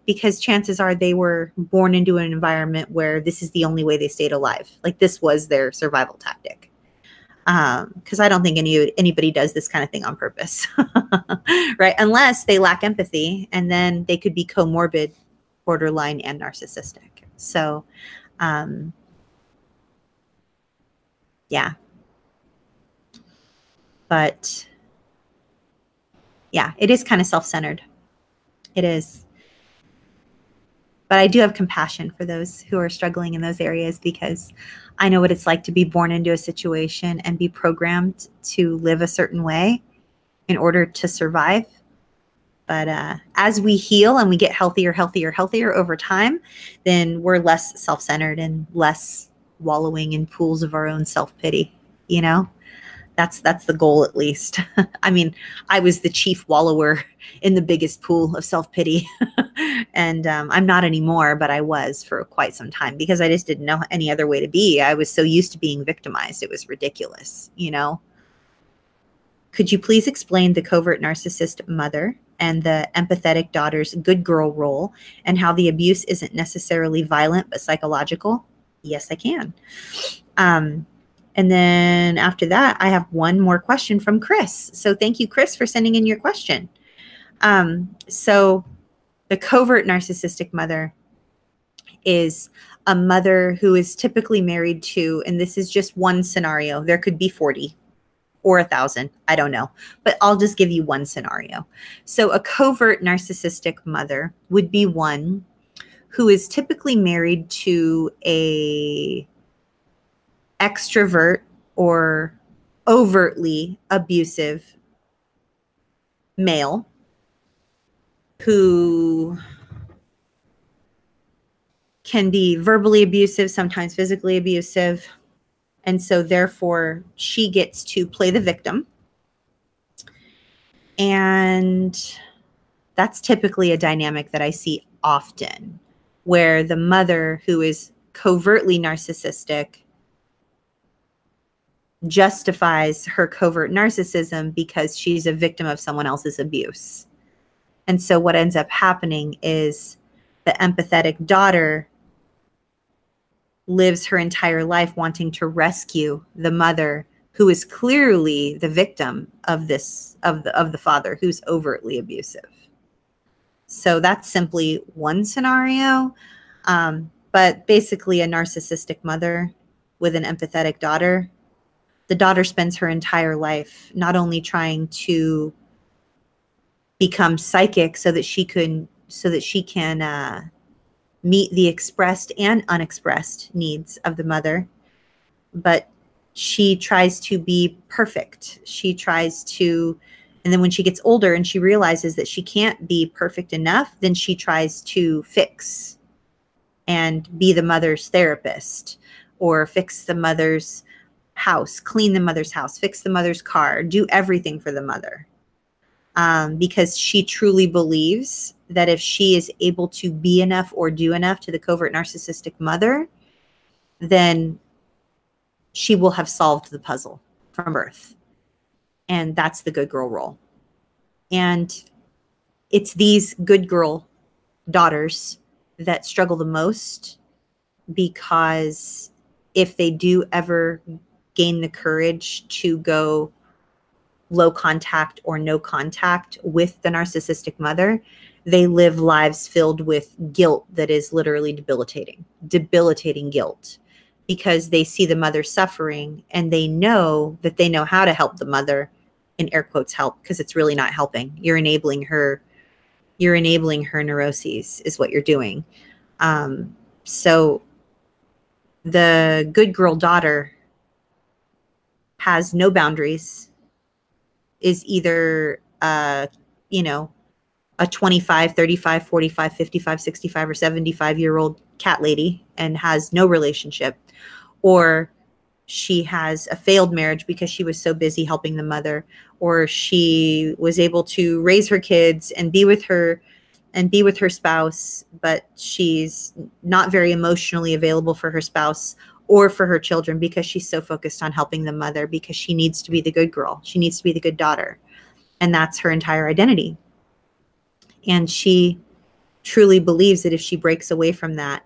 Because chances are they were born into an environment where this is the only way they stayed alive. Like, this was their survival tactic. Because I don't think anybody does this kind of thing on purpose, right? Unless they lack empathy, and then they could be comorbid, borderline, and narcissistic. So, yeah. But yeah, it is kind of self-centered. It is. But I do have compassion for those who are struggling in those areas, because I know what it's like to be born into a situation and be programmed to live a certain way in order to survive. But as we heal and we get healthier over time, then we're less self-centered and less wallowing in pools of our own self-pity, That's the goal, at least. I mean, I was the chief wallower in the biggest pool of self-pity. And I'm not anymore, but I was for quite some time because I just didn't know any other way to be. I was so used to being victimized. It was ridiculous, you know? Could you please explain the covert narcissist mother and the empathetic daughter's good girl role and how the abuse isn't necessarily violent but psychological? Yes, I can. And then after that, I have one more question from Chris. So thank you, Chris, for sending in your question. So the covert narcissistic mother is a mother who is typically married to, and this is just one scenario, there could be 40 or 1,000, I don't know, but I'll just give you one scenario. So a covert narcissistic mother would be one who is typically married to a extrovert or overtly abusive male who can be verbally abusive, sometimes physically abusive. And so therefore she gets to play the victim. And that's typically a dynamic that I see often, where the mother who is covertly narcissistic justifies her covert narcissism because she's a victim of someone else's abuse. And so what ends up happening is the empathetic daughter lives her entire life wanting to rescue the mother who is clearly the victim of the father who's overtly abusive. So that's simply one scenario. But basically a narcissistic mother with an empathetic daughter, the daughter spends her entire life not only trying to become psychic so that she can meet the expressed and unexpressed needs of the mother, but she tries to be perfect. She tries to, and then when she gets older and she realizes that she can't be perfect enough, then she tries to fix and be the mother's therapist, or fix the mother's house, clean the mother's house, fix the mother's car, do everything for the mother. Because she truly believes that if she is able to be enough or do enough to the covert narcissistic mother, then she will have solved the puzzle from birth. And that's the good girl role. And it's these good girl daughters that struggle the most, because if they do ever gain the courage to go low contact or no contact with the narcissistic mother, they live lives filled with guilt that is literally debilitating guilt, because they see the mother suffering and they know that they know how to help the mother, in air quotes help, because it's really not helping. You're enabling her neuroses is what you're doing. So the good girl daughter has no boundaries, is either, a 25, 35, 45, 55, 65, or 75-year-old cat lady and has no relationship, or she has a failed marriage because she was so busy helping the mother, or she was able to raise her kids and be with her spouse, but she's not very emotionally available for her spouse or for her children because she's so focused on helping the mother, because she needs to be the good girl. She needs to be the good daughter. And that's her entire identity. And she truly believes that if she breaks away from that,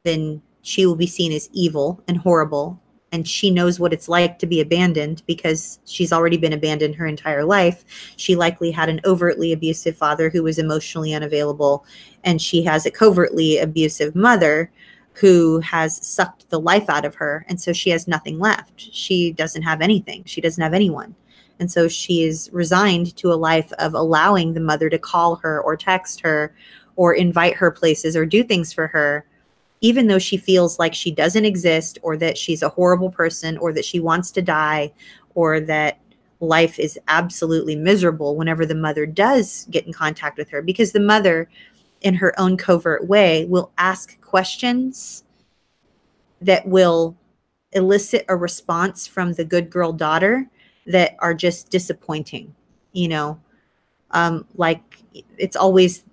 then she will be seen as evil and horrible. And she knows what it's like to be abandoned, because she's already been abandoned her entire life. She likely had an overtly abusive father who was emotionally unavailable, and she has a covertly abusive mother who has sucked the life out of her. And so she has nothing left. She doesn't have anything. She doesn't have anyone. And so she is resigned to a life of allowing the mother to call her or text her or invite her places or do things for her, even though she feels like she doesn't exist, or that she's a horrible person, or that she wants to die, or that life is absolutely miserable whenever the mother does get in contact with her. Because the mother, in her own covert way, will ask questions that will elicit a response from the good girl daughter that are just disappointing. You know, like it's always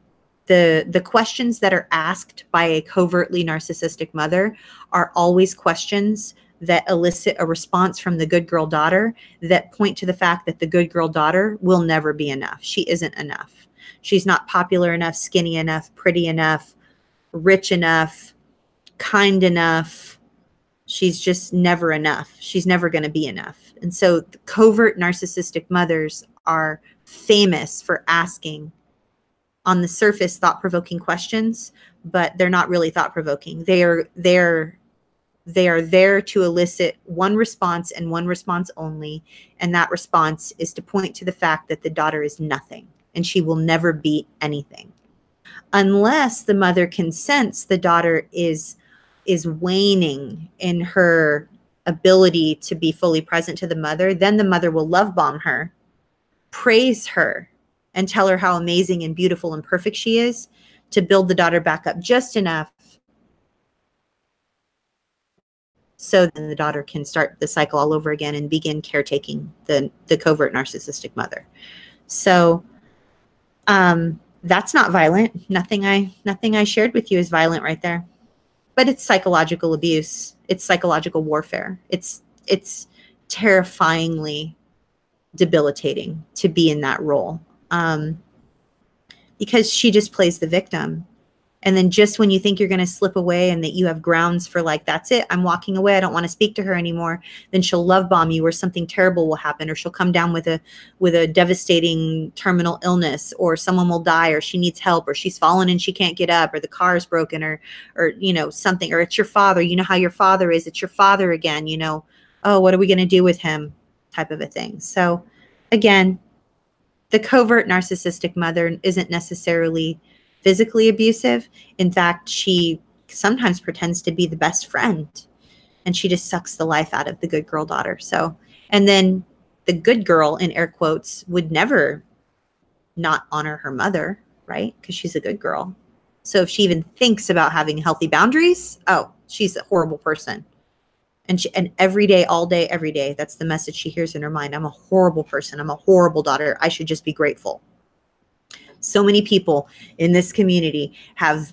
the questions that are asked by a covertly narcissistic mother are always questions that elicit a response from the good girl daughter that point to the fact that the good girl daughter will never be enough. She isn't enough. She's not popular enough, skinny enough, pretty enough, rich enough, kind enough. She's just never enough. She's never going to be enough. And so the covert narcissistic mothers are famous for asking on the surface thought-provoking questions, but they're not really thought-provoking. They are there to elicit one response and one response only, and that response is to point to the fact that the daughter is nothing and she will never be anything. Unless the mother can sense the daughter is waning in her ability to be fully present to the mother, then the mother will love bomb her, praise her, and tell her how amazing and beautiful and perfect she is to build the daughter back up just enough so then the daughter can start the cycle all over again and begin caretaking the covert narcissistic mother. So that's not violent. Nothing I shared with you is violent right there. But it's psychological abuse. It's psychological warfare. It's terrifyingly debilitating to be in that role. Because she just plays the victim. And then just when you think you're going to slip away and that you have grounds for like, that's it, I'm walking away, I don't want to speak to her anymore, then she'll love bomb you, or something terrible will happen, or she'll come down with a devastating terminal illness, or someone will die, or she needs help, or she's fallen and she can't get up, or the car is broken, or you know, something, or it's your father, you know how your father is, it's your father again, you know, oh, what are we going to do with him, type of a thing. So again, the covert narcissistic mother isn't necessarily physically abusive. In fact, she sometimes pretends to be the best friend, and she just sucks the life out of the good girl daughter. So, and then the good girl, in air quotes, would never not honor her mother, right? Because she's a good girl. So if she even thinks about having healthy boundaries, oh, she's a horrible person. And every day, all day, every day, that's the message she hears in her mind. I'm a horrible person. I'm a horrible daughter. I should just be grateful. So many people in this community have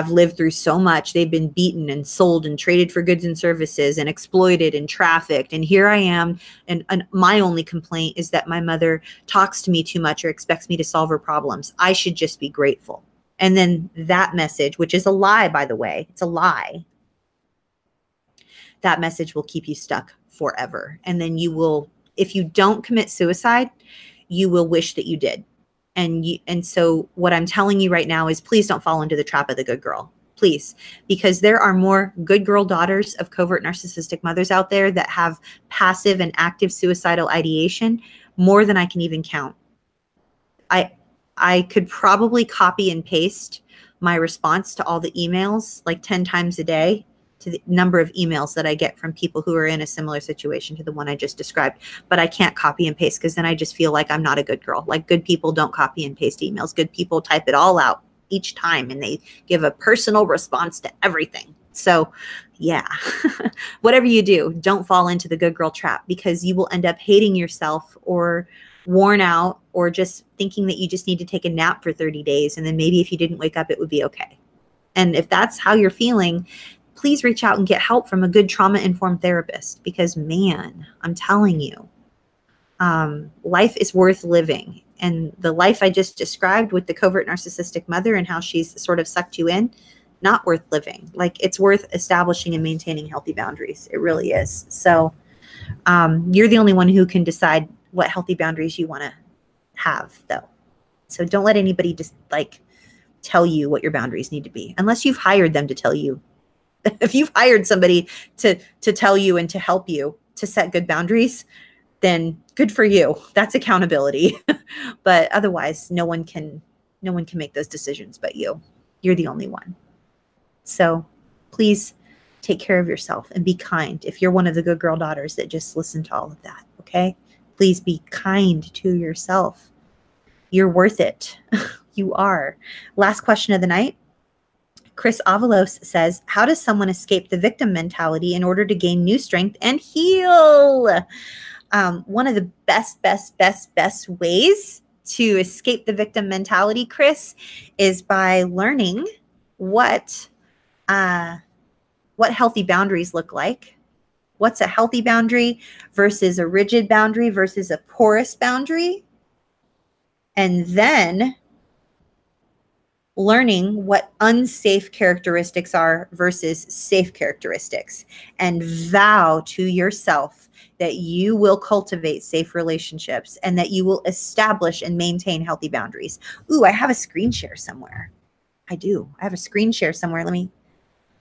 lived through so much. They've been beaten and sold and traded for goods and services and exploited and trafficked. And here I am. And my only complaint is that my mother talks to me too much or expects me to solve her problems. I should just be grateful. And then that message, which is a lie, by the way, it's a lie. That message will keep you stuck forever. And then you will, if you don't commit suicide, you will wish that you did. And so what I'm telling you right now is please don't fall into the trap of the good girl, please, because there are more good girl daughters of covert narcissistic mothers out there that have passive and active suicidal ideation, more than I can even count. I could probably copy and paste my response to all the emails like 10 times a day, to the number of emails that I get from people who are in a similar situation to the one I just described. But I can't copy and paste because then I just feel like I'm not a good girl. Like good people don't copy and paste emails. Good people type it all out each time and they give a personal response to everything. So yeah, whatever you do, don't fall into the good girl trap, because you will end up hating yourself or worn out or just thinking that you just need to take a nap for 30 days. And then maybe if you didn't wake up, it would be okay. And if that's how you're feeling, please reach out and get help from a good trauma-informed therapist, because man, I'm telling you, life is worth living. And the life I just described with the covert narcissistic mother and how she's sort of sucked you in, not worth living. Like it's worth establishing and maintaining healthy boundaries. It really is. So you're the only one who can decide what healthy boundaries you want to have though. So don't let anybody just like tell you what your boundaries need to be, unless you've hired them to tell you. If you've hired somebody to tell you and to help you to set good boundaries, then good for you. That's accountability. But otherwise, no one can make those decisions but you. You're the only one. So please take care of yourself and be kind. If you're one of the good girl daughters that just listen to all of that, okay? Please be kind to yourself. You're worth it. You are. Last question of the night. Chris Avalos says, how does someone escape the victim mentality in order to gain new strength and heal? One of the best ways to escape the victim mentality, Chris, is by learning what healthy boundaries look like. What's a healthy boundary versus a rigid boundary versus a porous boundary? And then learning what unsafe characteristics are versus safe characteristics, and vow to yourself that you will cultivate safe relationships and that you will establish and maintain healthy boundaries. Ooh, I have a screen share somewhere. I do. I have a screen share somewhere.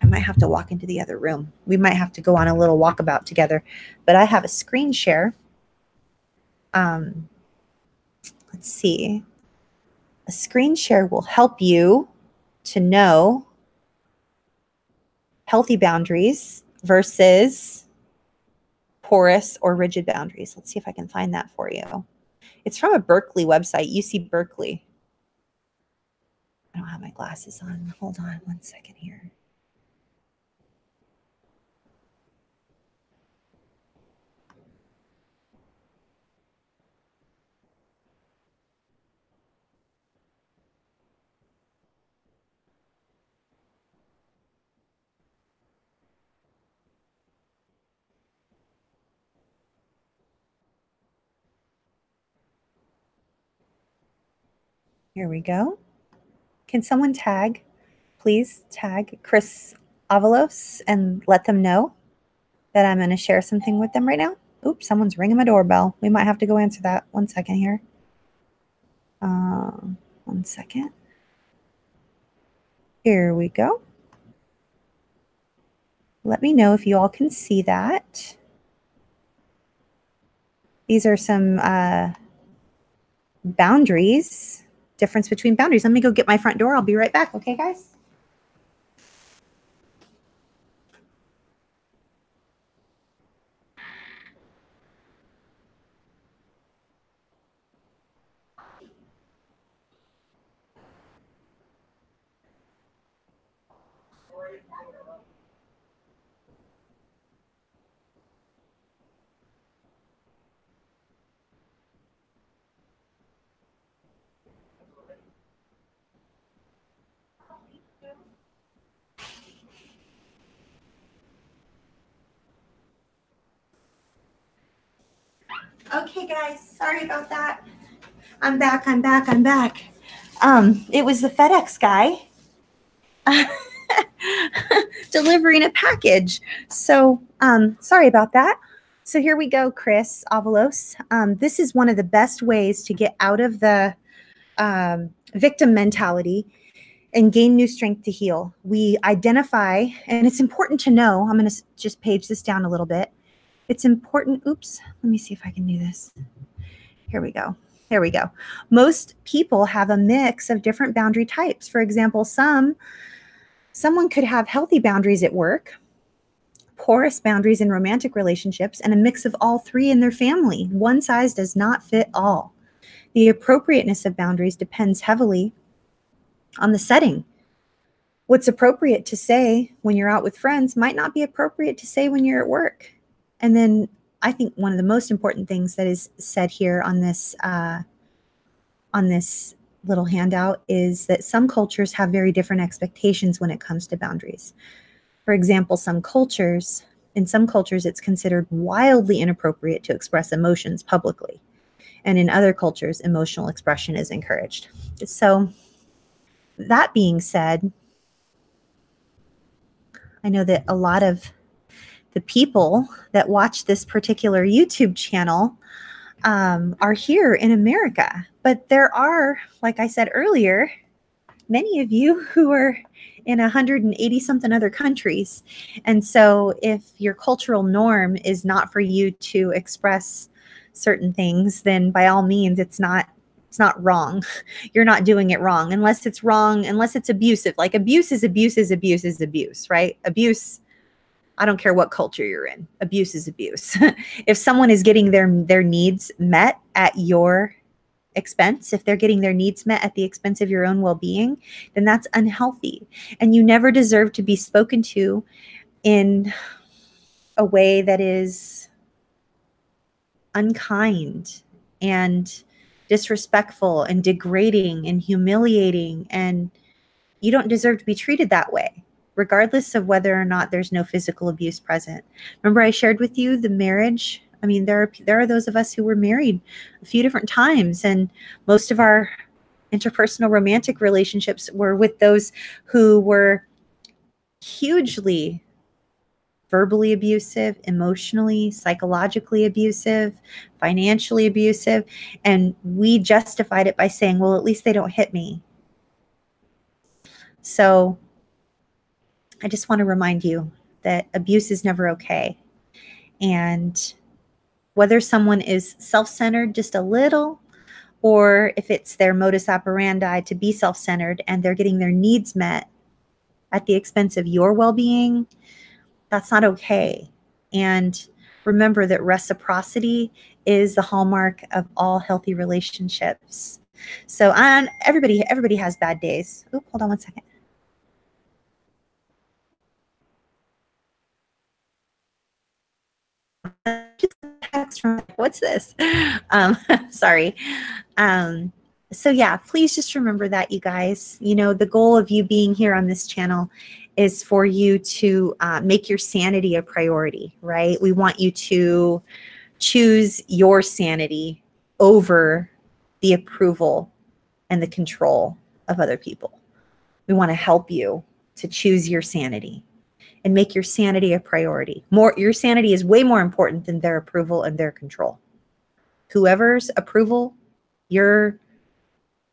I might have to walk into the other room. We might have to go on a little walkabout together, but I have a screen share. Let's see. A screen share will help you to know healthy boundaries versus porous or rigid boundaries. Let's see if I can find that for you. It's from a Berkeley website, UC Berkeley. I don't have my glasses on. Hold on one second here. Here we go. Can someone please tag Chris Avalos and let them know that I'm going to share something with them right now? Oops, someone's ringing my doorbell. We might have to go answer that. One second here. 1 second. Here we go. Let me know if you all can see that. These are some boundaries, difference between boundaries. Let me go get my front door. I'll be right back. Okay, guys? Okay, guys, sorry about that. I'm back. It was the FedEx guy delivering a package. So sorry about that. So here we go, Chris Avalos. This is one of the best ways to get out of the victim mentality and gain new strength to heal. We identify, and it's important to know, I'm going to just page this down a little bit. It's important. Oops, let me see if I can do this. Here we go. There we go. Most people have a mix of different boundary types. For example, someone could have healthy boundaries at work, porous boundaries in romantic relationships, and a mix of all three in their family. One size does not fit all. The appropriateness of boundaries depends heavily on the setting. What's appropriate to say when you're out with friends might not be appropriate to say when you're at work. And then I think one of the most important things that is said here on this little handout is that some cultures have very different expectations when it comes to boundaries. For example, in some cultures, it's considered wildly inappropriate to express emotions publicly. And in other cultures, emotional expression is encouraged. So that being said, I know that a lot of the people that watch this particular YouTube channel are here in America. But there are, like I said earlier, many of you who are in 180 something other countries. And so if your cultural norm is not for you to express certain things, then by all means, it's not wrong. You're not doing it wrong unless it's wrong, unless it's abusive. Like abuse is abuse, right? Abuse, I don't care what culture you're in. Abuse is abuse. If someone is getting their needs met at your expense, if they're getting their needs met at the expense of your own well-being, then that's unhealthy. And you never deserve to be spoken to in a way that is unkind and disrespectful and degrading and humiliating. And you don't deserve to be treated that way, regardless of whether or not there's no physical abuse present. Remember, I shared with you the marriage. I mean, there are those of us who were married a few different times, and most of our interpersonal romantic relationships were with those who were hugely verbally abusive, emotionally, psychologically abusive, financially abusive. And we justified it by saying, well, at least they don't hit me. So I just want to remind you that abuse is never okay. And whether someone is self-centered just a little, or if it's their modus operandi to be self-centered and they're getting their needs met at the expense of your well-being, that's not okay. And remember that reciprocity is the hallmark of all healthy relationships. So everybody has bad days. Oh, hold on one second. Text from, what's this? Sorry. So yeah, please just remember that, you guys. You know, the goal of you being here on this channel is for you to make your sanity a priority, right? We want you to choose your sanity over the approval and the control of other people. We want to help you to choose your sanity and make your sanity a priority. Your sanity is way more important than their approval and their control. Whoever's approval you're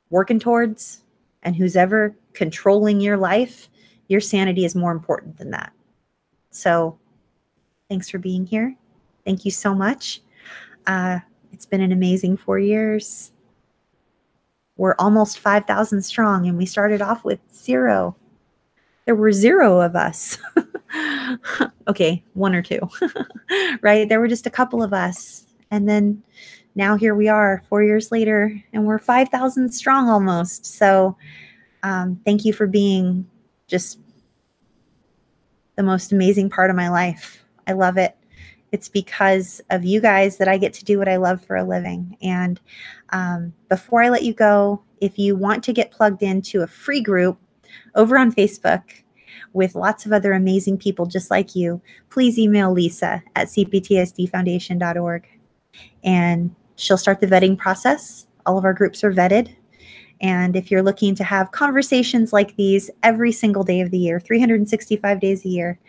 working towards and who's ever controlling your life, your sanity is more important than that. So thanks for being here. Thank you so much. It's been an amazing 4 years. We're almost 5,000 strong, and we started off with 0. There were 0 of us. Okay, 1 or 2, right? There were just a couple of us. And then now here we are 4 years later, and we're 5,000 strong almost. So thank you for being just the most amazing part of my life. I love it. It's because of you guys that I get to do what I love for a living. And before I let you go, if you want to get plugged into a free group over on Facebook with lots of other amazing people just like you, please email Lisa at cptsdfoundation.org. And she'll start the vetting process. All of our groups are vetted. And if you're looking to have conversations like these every single day of the year, 365 days a year,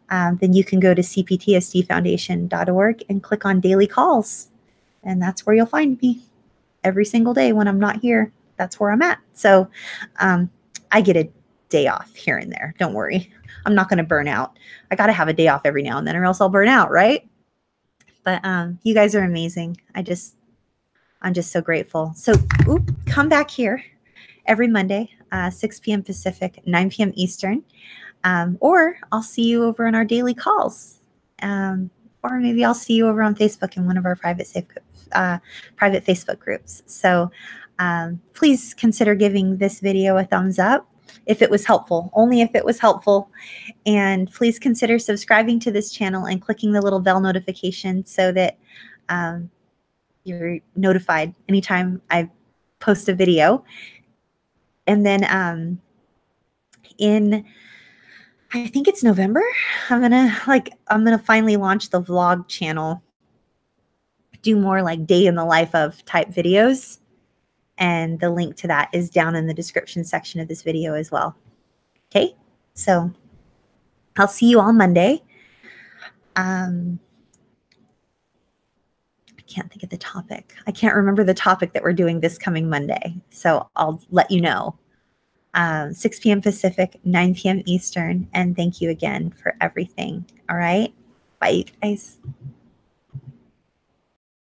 then you can go to cptsdfoundation.org and click on daily calls. And that's where you'll find me every single day when I'm not here. That's where I'm at. So I get a day off here and there. Don't worry. I'm not going to burn out. I got to have a day off every now and then or else I'll burn out, right? But you guys are amazing. I'm just so grateful. So come back here every Monday, 6 p.m. Pacific, 9 p.m. Eastern. Or I'll see you over on our daily calls. Or maybe I'll see you over on Facebook in one of our private Facebook groups. So please consider giving this video a thumbs up if it was helpful, only if it was helpful. And please consider subscribing to this channel and clicking the little bell notification so that you're notified anytime I post a video. And then I think it's November, I'm gonna finally launch the vlog channel, do more like day in the life of type videos. And the link to that is down in the description section of this video as well. Okay, so I'll see you on Monday. I can't think of the topic. I can't remember the topic that we're doing this coming Monday. So I'll let you know. 6 p.m. Pacific, 9 p.m. Eastern. And thank you again for everything. All right. Bye, guys.